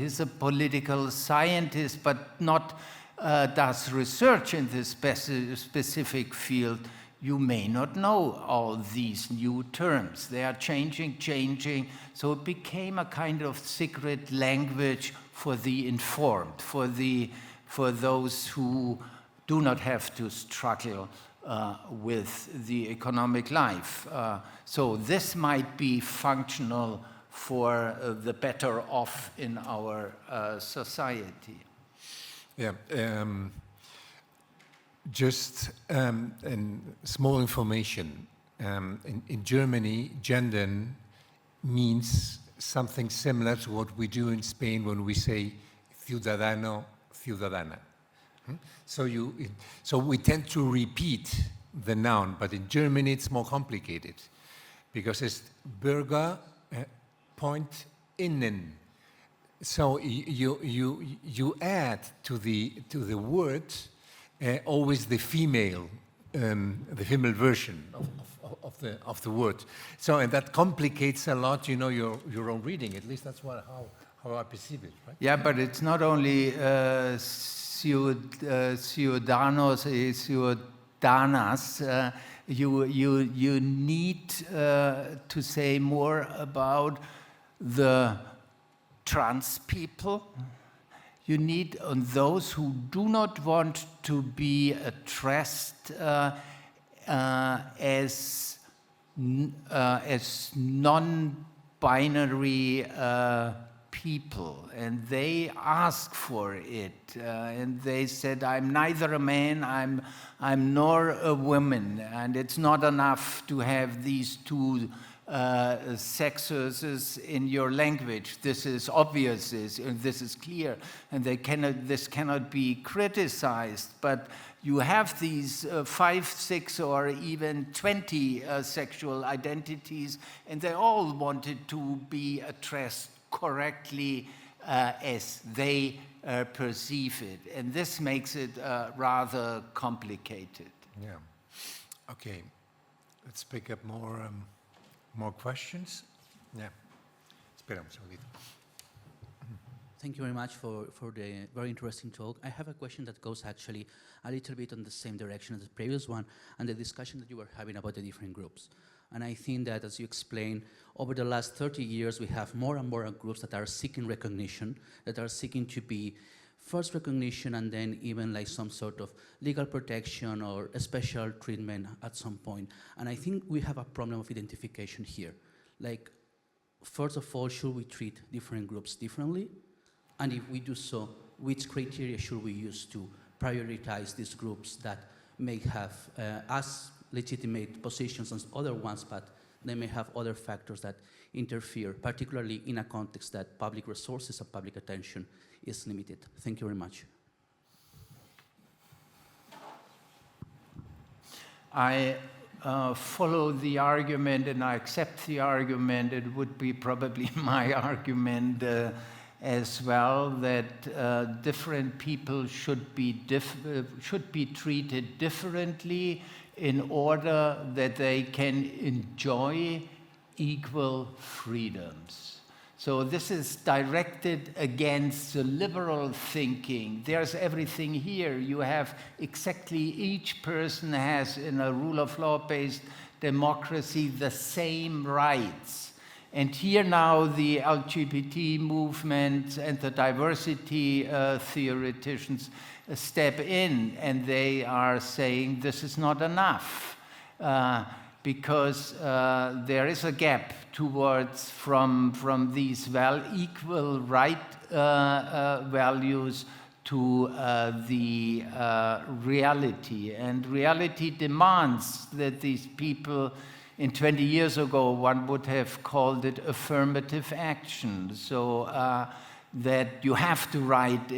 is a political scientist but not does research in this specific field, you may not know all these new terms. They are changing. So it became a kind of secret language for the informed, for those who do not have to struggle with the economic life. So this might be functional for the better off in our society. Yeah. Just small information. In Germany, gender means something similar to what we do in Spain when we say ciudadano, ciudadana. So we tend to repeat the noun, but in Germany it's more complicated because it's Bürger, point innen. So you add to the word always the female version of the word. So and that complicates a lot, you know, your own reading. At least that's how I perceive it, right? Yeah, but it's not only ciudadanos, ciudadanas. You need to say more about the trans people. You need those who do not want to be addressed as non-binary people, and they ask for it, and they said, "I'm neither a man, I'm nor a woman, and it's not enough to have these two sexes in your language. This is obvious, this is clear, and this cannot be criticized. But you have these 5, 6, or even 20 sexual identities, and they all wanted to be addressed correctly as they perceive it, and this makes it rather complicated." Yeah. Okay. Let's pick up more questions. Yeah. Espera un segundito. Thank you very much for the very interesting talk. I have a question that goes actually a little bit on the same direction as the previous one and the discussion that you were having about the different groups. And I think that, as you explained, over the last 30 years, we have more and more groups that are seeking recognition, that are seeking to be first recognition and then even like some sort of legal protection or a special treatment at some point. And I think we have a problem of identification here. Like, first of all, should we treat different groups differently? And if we do so, which criteria should we use to prioritize these groups that may have as legitimate positions as other ones, but they may have other factors that interfere, particularly in a context that public resources and public attention is limited? Thank you very much. I follow the argument and I accept the argument. It would be probably my argument as well, that different people should be treated differently in order that they can enjoy equal freedoms. So this is directed against the liberal thinking. There's everything here. You have exactly, each person has, in a rule of law-based democracy, the same rights. And here now the LGBT movement and the diversity theoreticians step in, and they are saying this is not enough because there is a gap towards from these equal right values to the reality. And reality demands that these people, in 20 years ago, one would have called it affirmative action. So that you have to write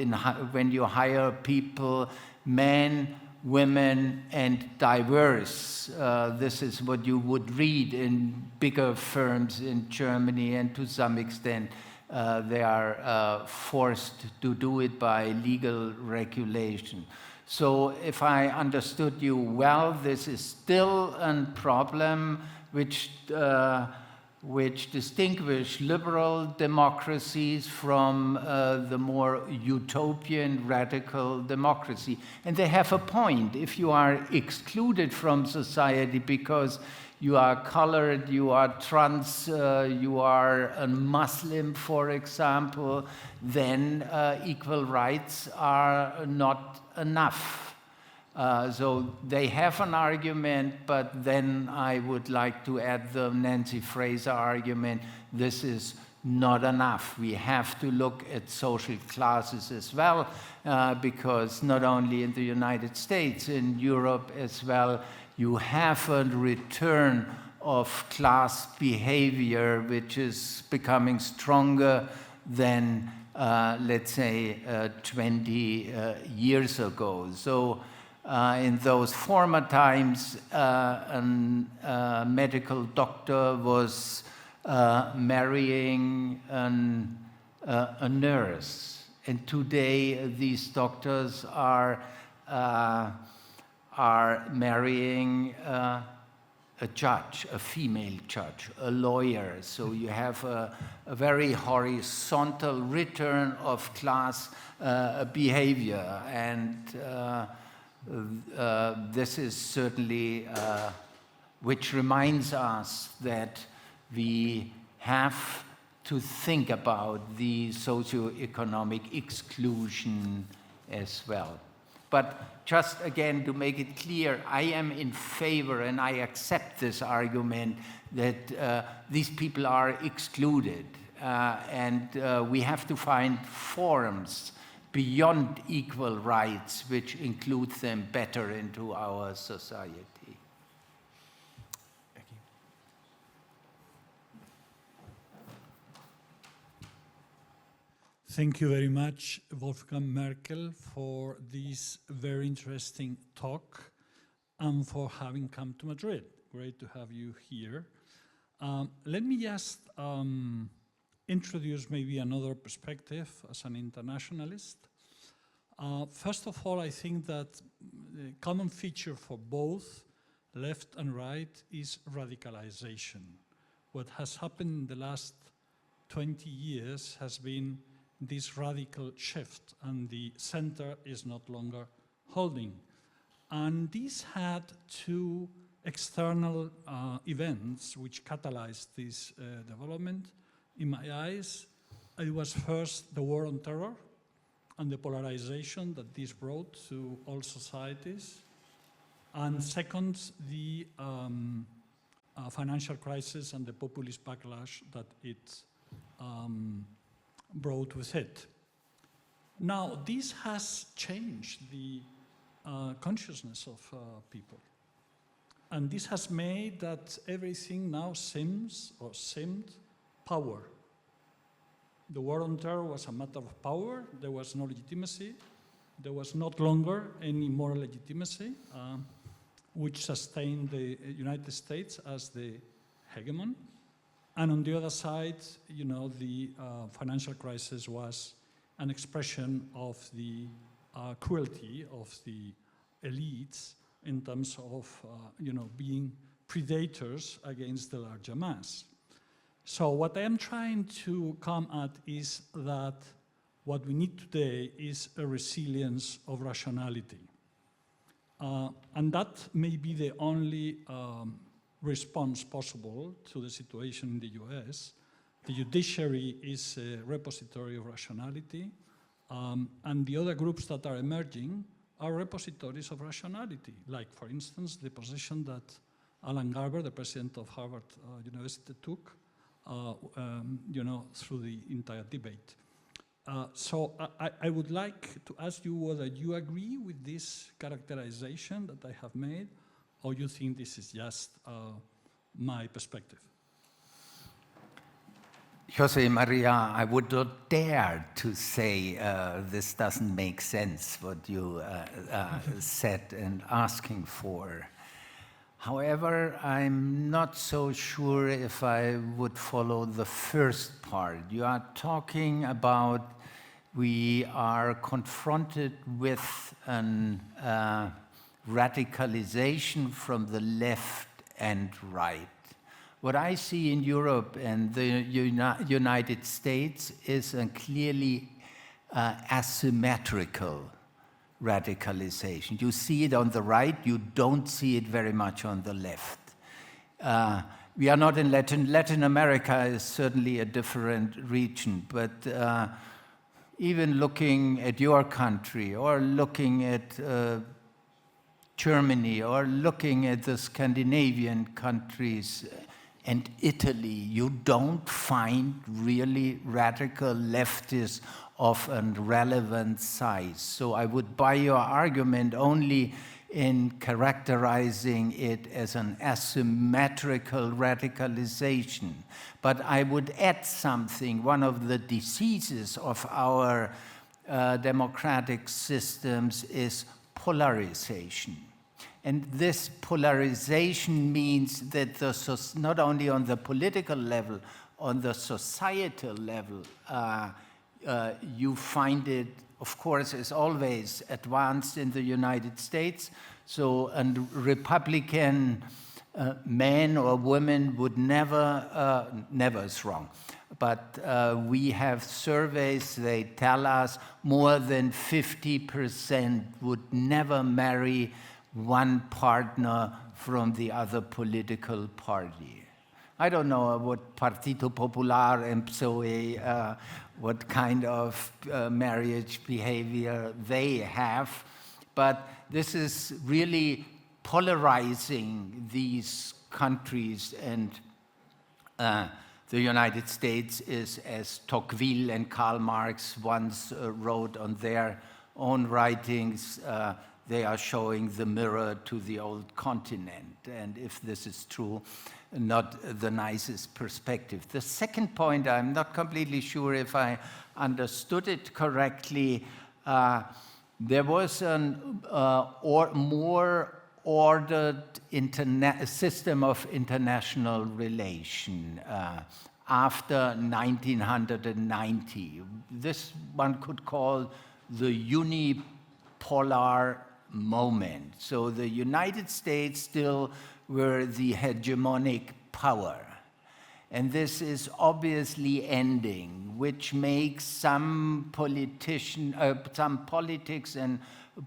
when you hire people, men, women, and diverse. This is what you would read in bigger firms in Germany, and to some extent they are forced to do it by legal regulation. So if I understood you well, this is still a problem which distinguish liberal democracies from the more utopian radical democracy. And they have a point. If you are excluded from society because you are colored, you are trans, you are a Muslim, for example, then equal rights are not enough. So they have an argument, but then I would like to add the Nancy Fraser argument. This is not enough. We have to look at social classes as well, because not only in the United States, in Europe as well, you have a return of class behavior which is becoming stronger than, let's say, 20 years ago. So in those former times, a medical doctor was marrying a nurse. And today, these doctors are marrying a judge, a female judge, a lawyer. So you have a very horizontal return of class behavior. And this is certainly, which reminds us that we have to think about the socioeconomic exclusion as well. But just again, to make it clear, I am in favor and I accept this argument that these people are excluded. And we have to find forms beyond equal rights which include them better into our society. Thank you very much, Wolfgang Merkel, for this very interesting talk and for having come to Madrid. Great to have you here. Let me just introduce maybe another perspective as an internationalist. First of all, I think that the common feature for both left and right is radicalization. What has happened in the last 20 years has been this radical shift, and the center is not longer holding. And this had two external events which catalyzed this development. In my eyes, it was first the war on terror and the polarization that this brought to all societies. And second, the financial crisis and the populist backlash that it brought with it. Now, this has changed the consciousness of people. And this has made that everything now seemed power. The war on terror was a matter of power. There was no legitimacy. There was not longer any moral legitimacy, which sustained the United States as the hegemon. And on the other side, you know, the financial crisis was an expression of the cruelty of the elites in terms of, you know, being predators against the larger mass. So what I am trying to come at is that what we need today is a resilience of rationality. And that may be the only response possible to the situation in the US. The judiciary is a repository of rationality, and the other groups that are emerging are repositories of rationality, like, for instance, the position that Alan Garber, the president of Harvard University, took you know, through the entire debate. So I would like to ask you whether you agree with this characterization that I have made, or you think this is just my perspective. Jose Maria, I would not dare to say this doesn't make sense, what you said and asking for. However, I'm not so sure if I would follow the first part. You are talking about we are confronted with an radicalization from the left and right. What I see in Europe and the United States is a clearly asymmetrical radicalization. You see it on the right, you don't see it very much on the left. We are not in Latin America is certainly a different region, but even looking at your country or looking at Germany or looking at the Scandinavian countries and Italy, you don't find really radical leftists of a relevant size. So I would buy your argument only in characterizing it as an asymmetrical radicalization. But I would add something. One of the diseases of our democratic systems is polarization. And this polarization means that not only on the political level, on the societal level, you find it, of course, as always, advanced in the United States. So a Republican man or woman would never, never is wrong, but we have surveys, they tell us more than 50% would never marry one partner from the other political party. I don't know what Partido Popular and PSOE, what kind of marriage behavior they have, but this is really polarizing these countries, and the United States is, as Tocqueville and Karl Marx once wrote on their own writings, they are showing the mirror to the old continent. And if this is true, not the nicest perspective. The second point, I'm not completely sure if I understood it correctly. There was a more ordered system of international relation after 1990. This one could call the unipolar moment. So the United States still were the hegemonic power. And this is obviously ending, which makes some politics and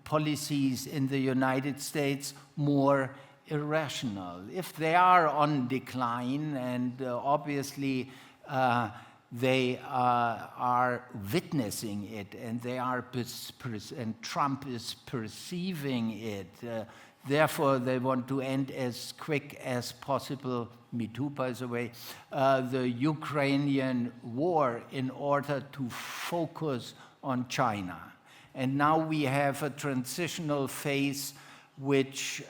policies in the United States more irrational. If they are on decline, and obviously they are witnessing it, and they are and Trump is perceiving it. Therefore, they want to end as quick as possible, me too, by the way, the Ukrainian war in order to focus on China. And now we have a transitional phase which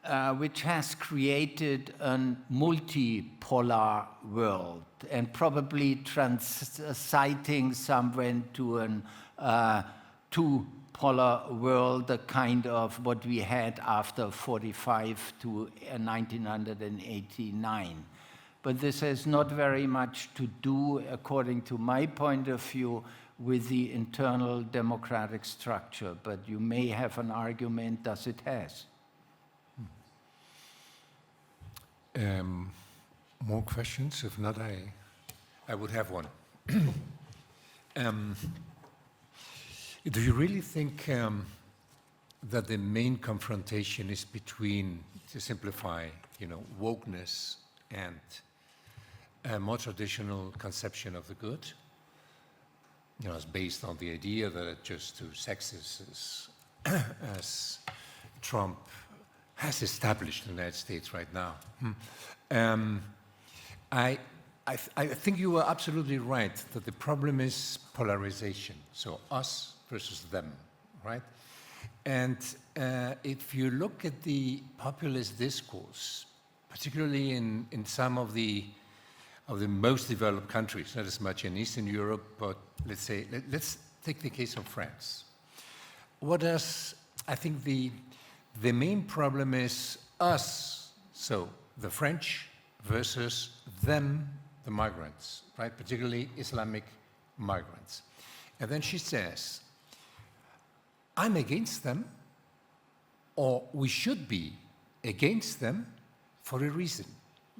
has created a multipolar world, and probably transiting somewhere to a two-polar world, a kind of what we had after 45 to 1989. But this has not very much to do, according to my point of view, with the internal democratic structure. But you may have an argument, does it has? More questions? If not, I would have one. Do you really think that the main confrontation is between, to simplify, wokeness and a more traditional conception of the good? It's based on the idea that it's just two sexes, as Trump has established in the United States right now. I think you are absolutely right that the problem is polarization, so us versus them, right? And if you look at the populist discourse, particularly in some of the most developed countries, not as much in Eastern Europe, but let's take the case of France. I think the main problem is us, so the French versus them, the migrants, right? Particularly Islamic migrants. And then she says, I'm against them, or we should be against them for a reason,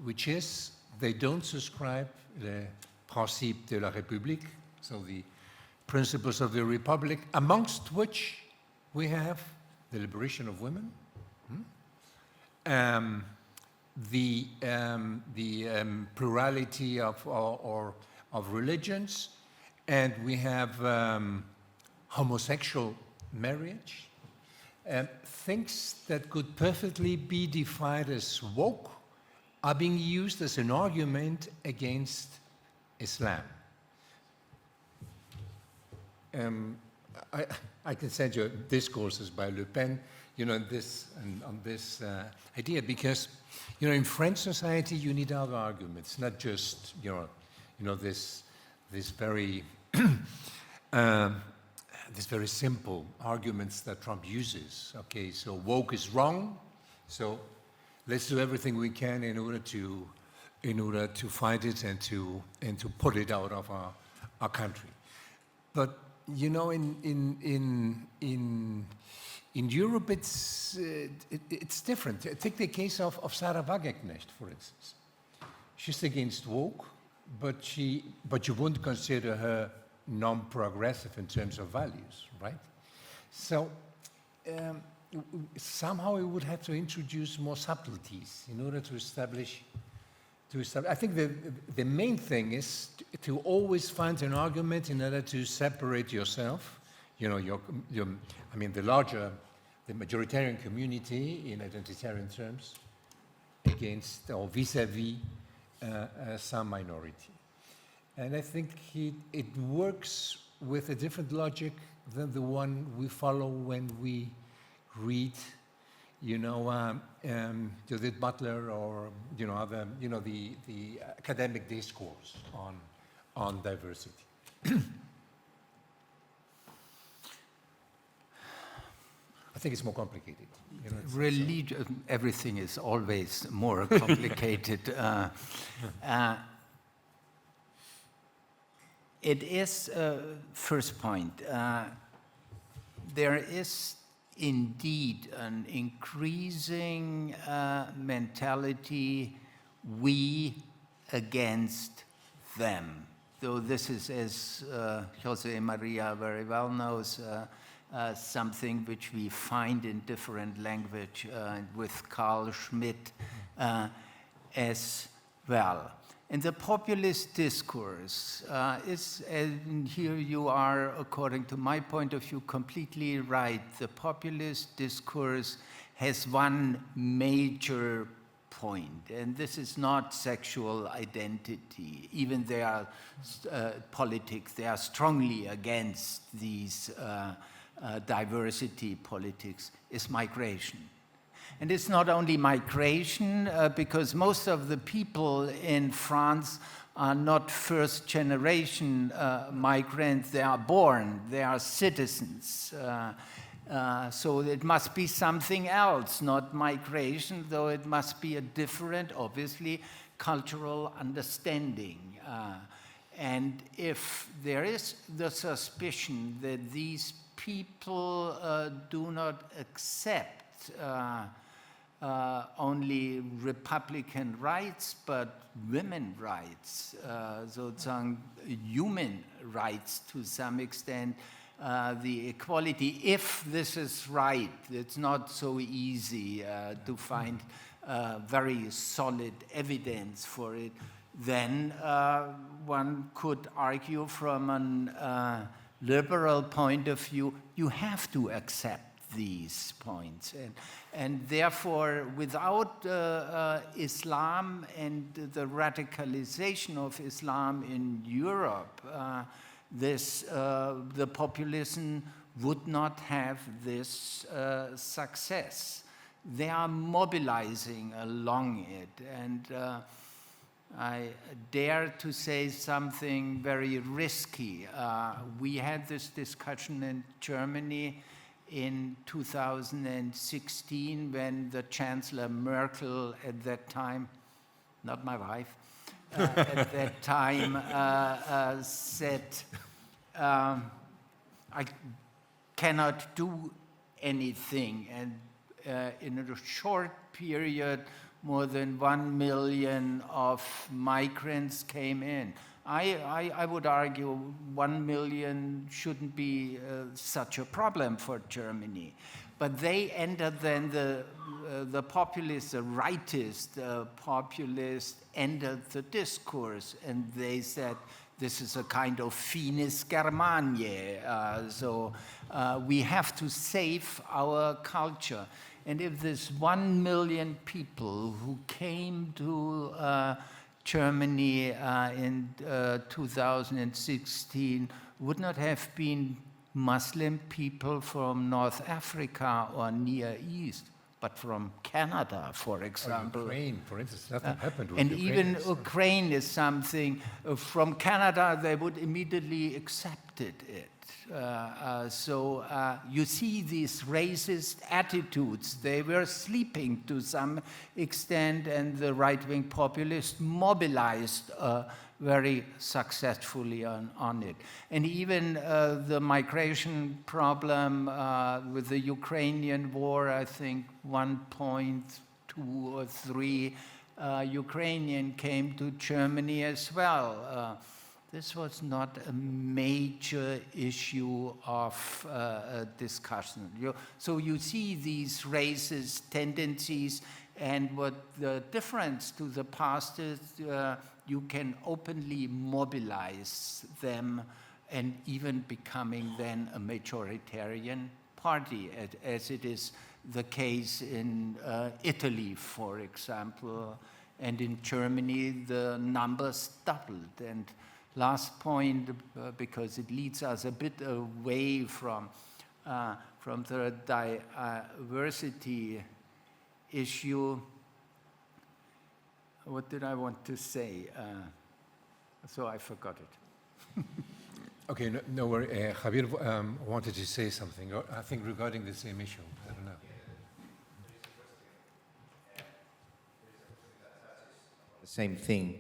which is they don't subscribe the principes de la République, so the principles of the Republic, amongst which we have the liberation of women, the plurality of religions, and we have homosexual marriage, things that could perfectly be defined as woke are being used as an argument against Islam. I can send you discourses by Le Pen, on this idea, because in French society you need other arguments, not just this very these very simple arguments that Trump uses. Okay, so woke is wrong, so let's do everything we can in order to fight it and to put it out of our country. But in Europe it's different. Take the case of Sarah Wagenknecht, for instance. She's against woke, but you wouldn't consider her non-progressive in terms of values, right? So somehow we would have to introduce more subtleties in order to establish. I think the main thing is to always find an argument in order to separate yourself. The majoritarian community in identitarian terms against or vis-a-vis some minority. And I think it works with a different logic than the one we follow when we read, Judith Butler or other, the academic discourse on diversity. I think it's more complicated. Religion, everything is always more complicated. It is, first point, there is indeed an increasing mentality, we against them. Though this is, as Jose Maria very well knows, something which we find in different language with Carl Schmitt as well. And the populist discourse is, and here you are, according to my point of view, completely right. The populist discourse has one major point, and this is not sexual identity. Even they are politics, they are strongly against these diversity politics, is migration. And it's not only migration, because most of the people in France are not first generation migrants, they are born, they are citizens. So it must be something else, not migration, though it must be a different, obviously, cultural understanding. And if there is the suspicion that these people do not accept only Republican rights, but women rights, sozusagen human rights to some extent, the equality, if this is right, it's not so easy to find very solid evidence for it, then one could argue from a liberal point of view, you have to accept these points. And therefore, without Islam and the radicalization of Islam in Europe, the populism would not have this success. They are mobilizing along it. And I dare to say something very risky. We had this discussion in Germany in 2016 when the Chancellor Merkel at that time, not my wife, at that time said, I cannot do anything. And in a short period, more than 1 million of migrants came in. I would argue 1 million shouldn't be such a problem for Germany. But they entered then the populist, the rightist populist entered the discourse, and they said, this is a kind of finis Germaniae, so we have to save our culture. And if this 1 million people who came to Germany in 2016 would not have been Muslim people from North Africa or Near East, but from Canada, for example. Or Ukraine, for instance, nothing happened with And Ukraine. even Ukraine is something, from Canada they would immediately accept it. So you see these racist attitudes, they were sleeping to some extent, and the right-wing populists mobilized very successfully on it. And even the migration problem with the Ukrainian war, I think 1.2 or 3 Ukrainian came to Germany as well. This was not a major issue of discussion. So you see these racist tendencies, and what the difference to the past is, you can openly mobilize them and even becoming then a majoritarian party, as it is the case in Italy, for example, and in Germany the numbers doubled. And last point, because it leads us a bit away from the diversity issue. What did I want to say? So I forgot it. Okay, no worry. Javier wanted to say something, I think regarding the same issue. I don't know. The same thing,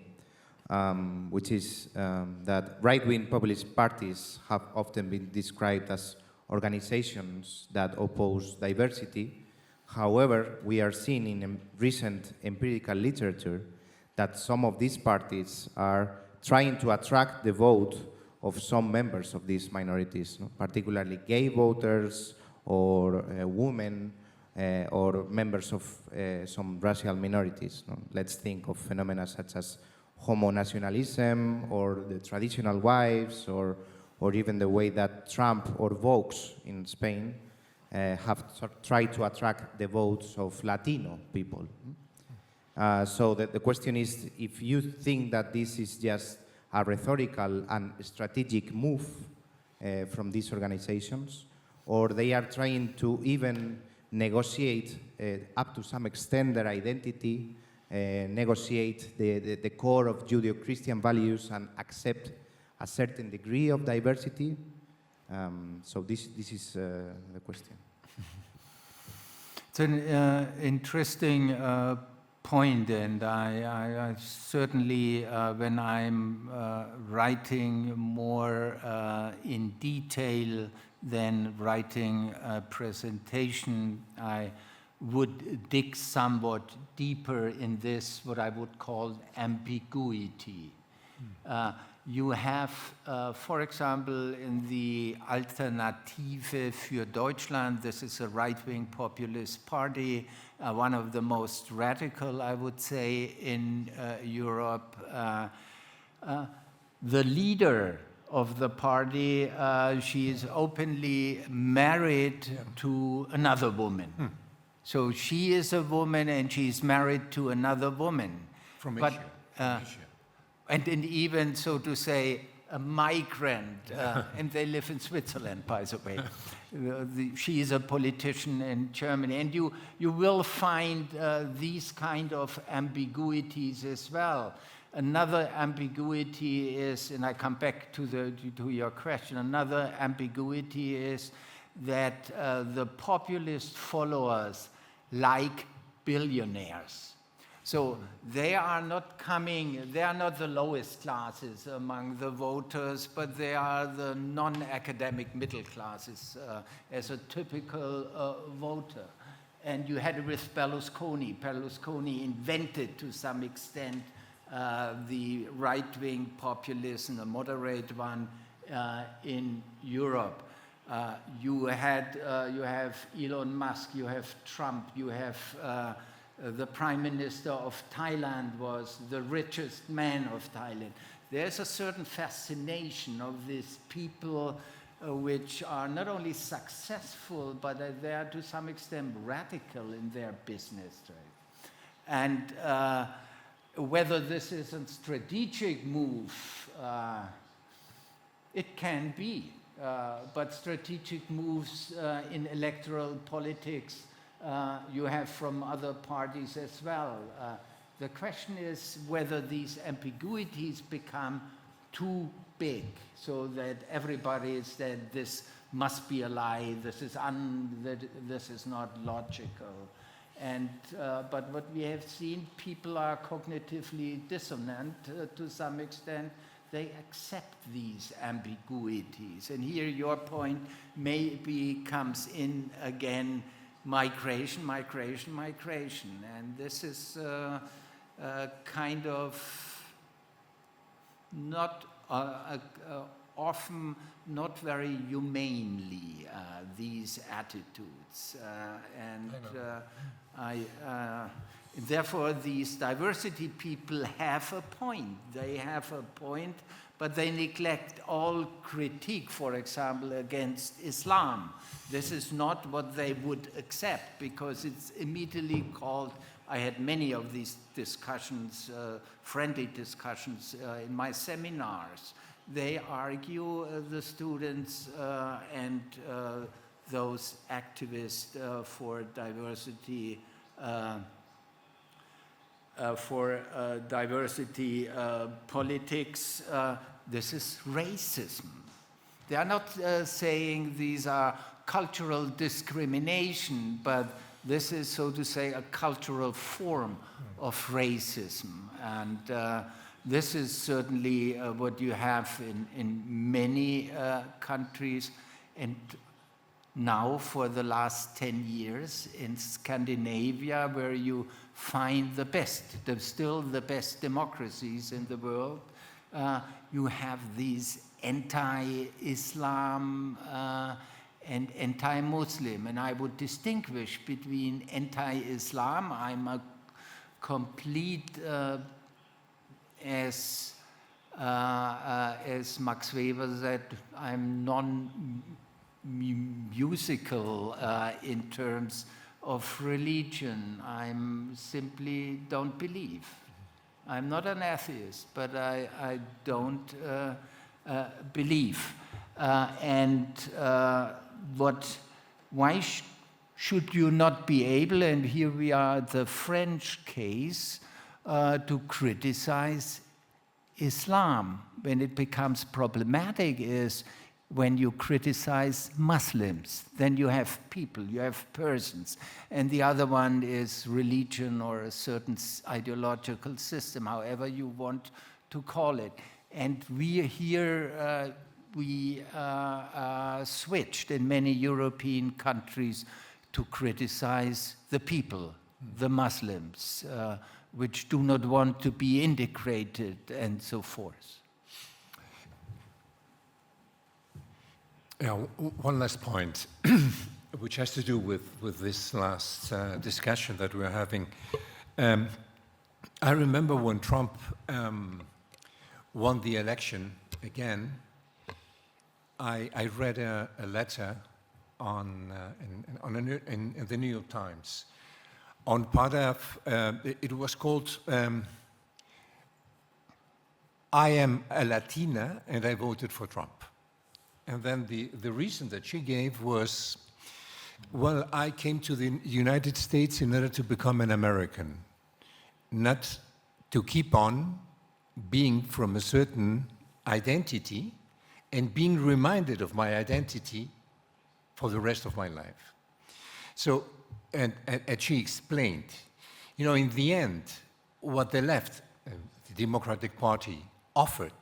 which is that right-wing populist parties have often been described as organizations that oppose diversity. However, we are seeing in recent empirical literature that some of these parties are trying to attract the vote of some members of these minorities, particularly gay voters or women or members of some racial minorities. Let's think of phenomena such as homo-nationalism or the traditional wives or even the way that Trump or Vox in Spain have tried to attract the votes of Latino people. So the question is, if you think that this is just a rhetorical and strategic move from these organizations, or they are trying to even negotiate up to some extent their identity, negotiate the core of Judeo-Christian values and accept a certain degree of diversity. So this is the question. It's an interesting point, and I certainly, when I'm writing more in detail than writing a presentation, I would dig somewhat deeper in this, what I would call ambiguity. You have, for example, in the Alternative für Deutschland, this is a right-wing populist party, one of the most radical, I would say, in Europe. The leader of the party, she is openly married to another woman. So she is a woman and she's married to another woman. From Asia. And even, so to say, a migrant, and they live in Switzerland, by the way. She is a politician in Germany. And you will find these kind of ambiguities as well. Another ambiguity is, and I come back to your question, another ambiguity is that the populist followers like billionaires. So they are not the lowest classes among the voters, but they are the non-academic middle classes as a typical voter. And you had it with Berlusconi. Berlusconi invented to some extent the right-wing populism, the moderate one in Europe. You have Elon Musk, you have Trump, you have the Prime Minister of Thailand was the richest man of Thailand. There's a certain fascination of these people which are not only successful, but they are to some extent radical in their business. Right? And whether this is a strategic move, it can be. But strategic moves in electoral politics you have from other parties as well. The question is whether these ambiguities become too big so that everybody said this must be a lie, this is not logical. And, but what we have seen, people are cognitively dissonant to some extent. They accept these ambiguities. And here your point maybe comes in again, migration. And this is kind of not, often not very humanely, these attitudes. Therefore, these diversity people have a point. They have a point, but they neglect all critique, for example, against Islam. This is not what they would accept because it's immediately called, I had many of these discussions, friendly discussions in my seminars. They argue, the students and those activists for diversity politics, this is racism. They are not saying these are cultural discrimination, but this is, so to say, a cultural form of racism. And this is certainly what you have in many countries. And now for the last 10 years in Scandinavia, where you find the best, still the best democracies in the world. You have these anti-Islam and anti-Muslim, and I would distinguish between anti-Islam. I'm a complete, as Max Weber said, I'm non-musical in terms of religion. I'm simply don't believe. I'm not an atheist, but I don't believe. Why should you not be able, and here we are, the French case, to criticize Islam? When it becomes problematic is when you criticize Muslims. Then you have people, you have persons, and the other one is religion or a certain ideological system, however you want to call it. And we here, we switched in many European countries to criticize the people, the Muslims, which do not want to be integrated and so forth. Yeah, one last point, which has to do with this last discussion that we're having. I remember when Trump won the election again, I read a letter in the New York Times on part of, it was called, I am a Latina and I voted for Trump. And then the reason that she gave was, well, I came to the United States in order to become an American, not to keep on being from a certain identity and being reminded of my identity for the rest of my life. So, and she explained, you know, in the end, what the left, the Democratic Party, offered,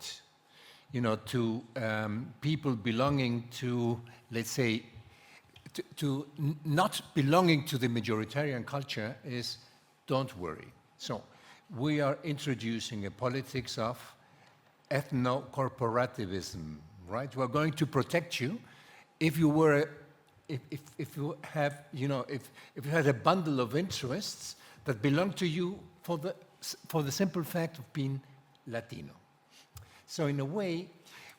you know, to people belonging to, let's say, to not belonging to the majoritarian culture is, don't worry. So we are introducing a politics of ethno-corporativism, right? We're going to protect you if you were, if you have, you know, if you had a bundle of interests that belong to you for the simple fact of being Latino. So in a way,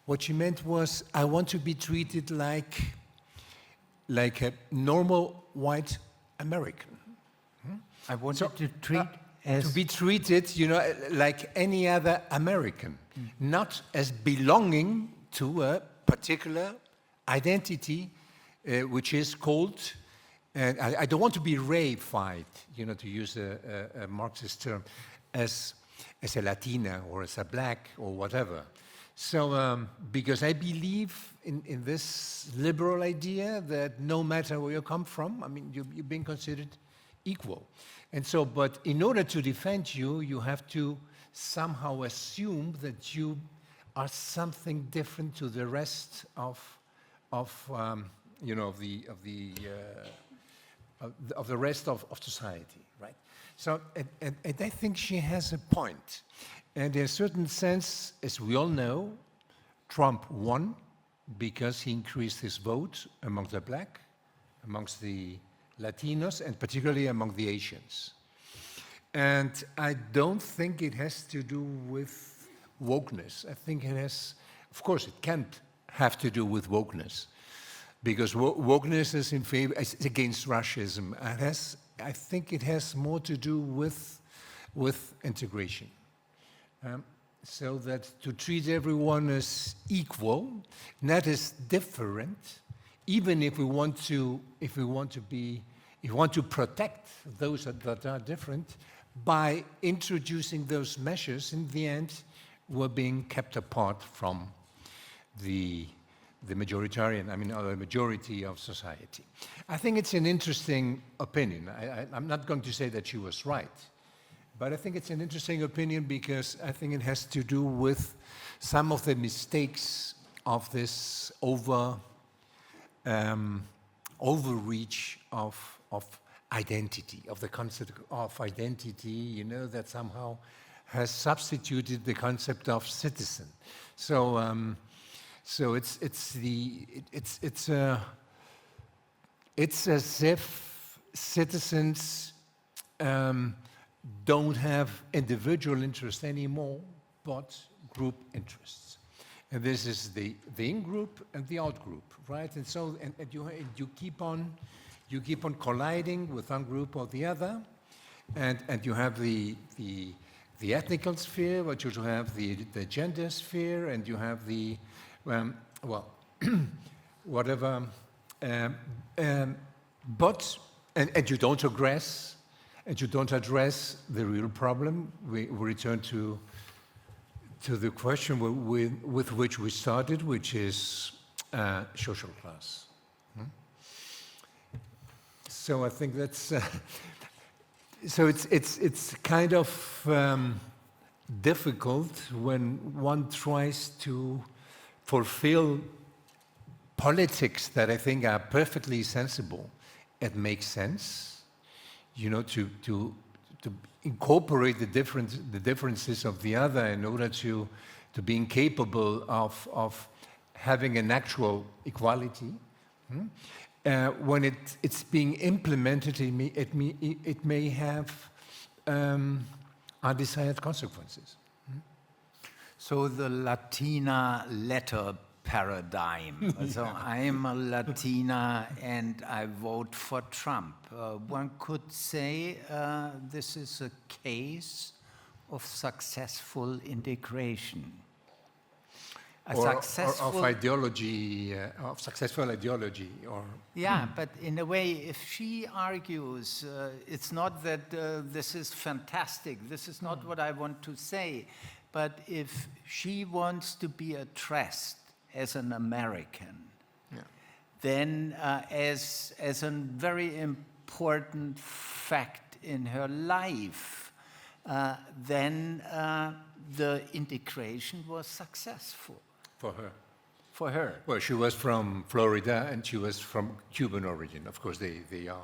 what she meant was, I want to be treated like a normal white American. I wanted to treat as... To be treated, you know, like any other American, not as belonging to a particular identity, which is called, I don't want to be reified, you know, to use a Marxist term, as a Latina or as a black or whatever. So, because I believe in this liberal idea that no matter where you come from, I mean, you're being considered equal. And so, but in order to defend you, you have to somehow assume that you are something different to the rest of you know, of the rest of society, right? So, and I think she has a point. And in a certain sense, as we all know, Trump won because he increased his vote amongst the black, amongst the Latinos, and particularly among the Asians. And I don't think it has to do with wokeness. I think it has, of course, it can't have to do with wokeness, because wokeness is in favor, is against racism. It has, I think it has more to do with integration. So that to treat everyone as equal, not as different, even if we want to protect those that are different, by introducing those measures, in the end, we're being kept apart from the majoritarian, I mean, or the majority of society. I think it's an interesting opinion. I'm not going to say that she was right, but I think it's an interesting opinion because I think it has to do with some of the mistakes of this overreach of identity, of the concept of identity, you know, that somehow has substituted the concept of citizen. So, so it's as if citizens don't have individual interest anymore, but group interests. And this is the in-group and the out-group, right? And so, and you keep on colliding with one group or the other, and you have the ethnical sphere, but you have the gender sphere, and you have the well, whatever. But you don't address, the real problem. We return to the question with which we started, which is social class. So I think that's so it's kind of difficult when one tries to fulfill politics that I think are perfectly sensible and make sense, you know, to incorporate the differences of the other in order to being capable of having an actual equality. When it's being implemented, it may have undesired consequences. So the Latina letter paradigm. So I'm a Latina and I vote for Trump. One could say this is a case of successful integration. Or of successful ideology, or yeah, but in a way, if she argues, it's not that this is fantastic. This is not what I want to say, but if she wants to be addressed as an American, then as a very important fact in her life, then the integration was successful. for her. For her. Well, she was from Florida and she was from Cuban origin. Of course, they are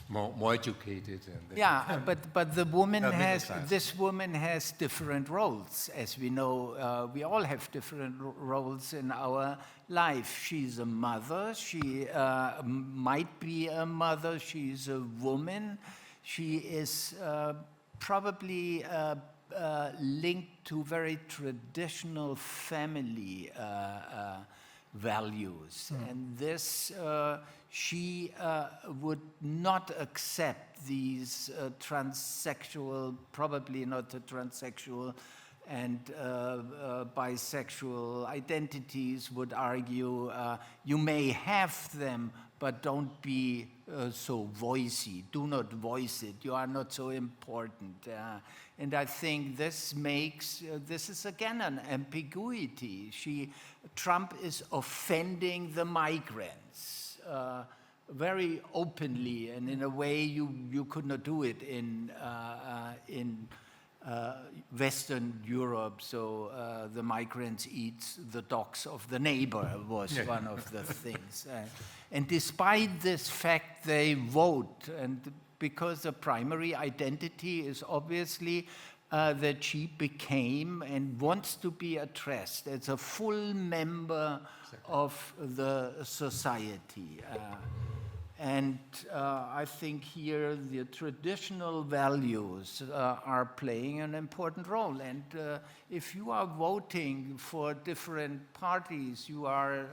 more educated. And yeah, but the woman has this woman has different roles, as we know. We all have different roles in our life. She's a mother. She might be a mother. She's a woman. She is probably linked to very traditional family values. And this, she would not accept these transsexual, probably not the transsexual and bisexual identities, would argue you may have them, but don't be so voicey. Do not voice it. You are not so important. And I think this makes, this is again an ambiguity. Trump is offending the migrants very openly, and in a way you could not do it in Western Europe. So the migrants eat the dogs of the neighbor was one of the things. And despite this fact, they vote, and because the primary identity is obviously that she became and wants to be addressed as a full member of the society. And I think here the traditional values are playing an important role. And if you are voting for different parties, you are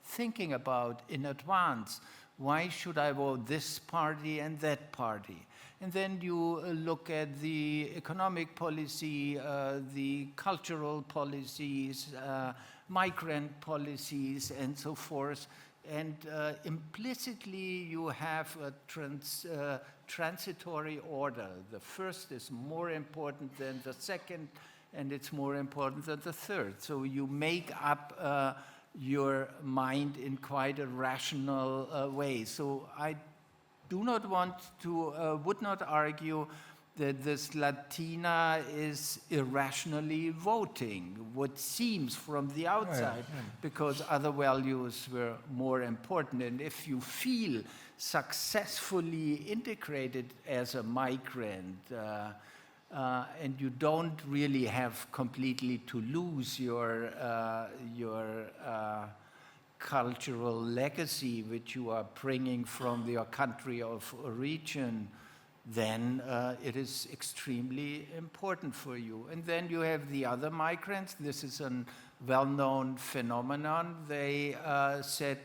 thinking about in advance, why should I vote this party and that party? And then you look at the economic policy, the cultural policies, migrant policies, and so forth. And implicitly, you have a transitory order. The first is more important than the second, and it's more important than the third. So you make up your mind in quite a rational way. So I do not want to, would not argue that this Latina is irrationally voting, what seems from the outside, because other values were more important. And if you feel successfully integrated as a migrant, and you don't really have completely to lose your cultural legacy which you are bringing from your country of origin, then it is extremely important for you. And then you have the other migrants. This is a well-known phenomenon. They said,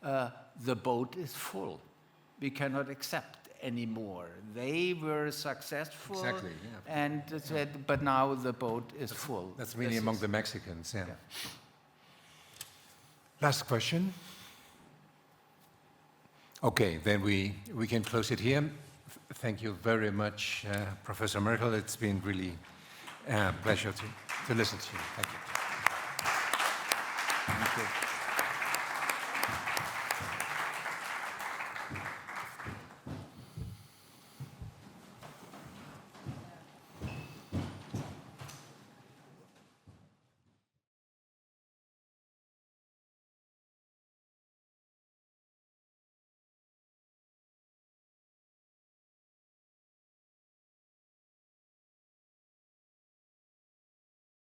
the boat is full. We cannot accept anymore. They were successful. Exactly, yeah. And said, but now the boat is full. That's really among the Mexicans, yeah. Last question. Okay, then we can close it here. Thank you very much, Professor Merkel. It's been really a pleasure to listen to you. Thank you. Thank you.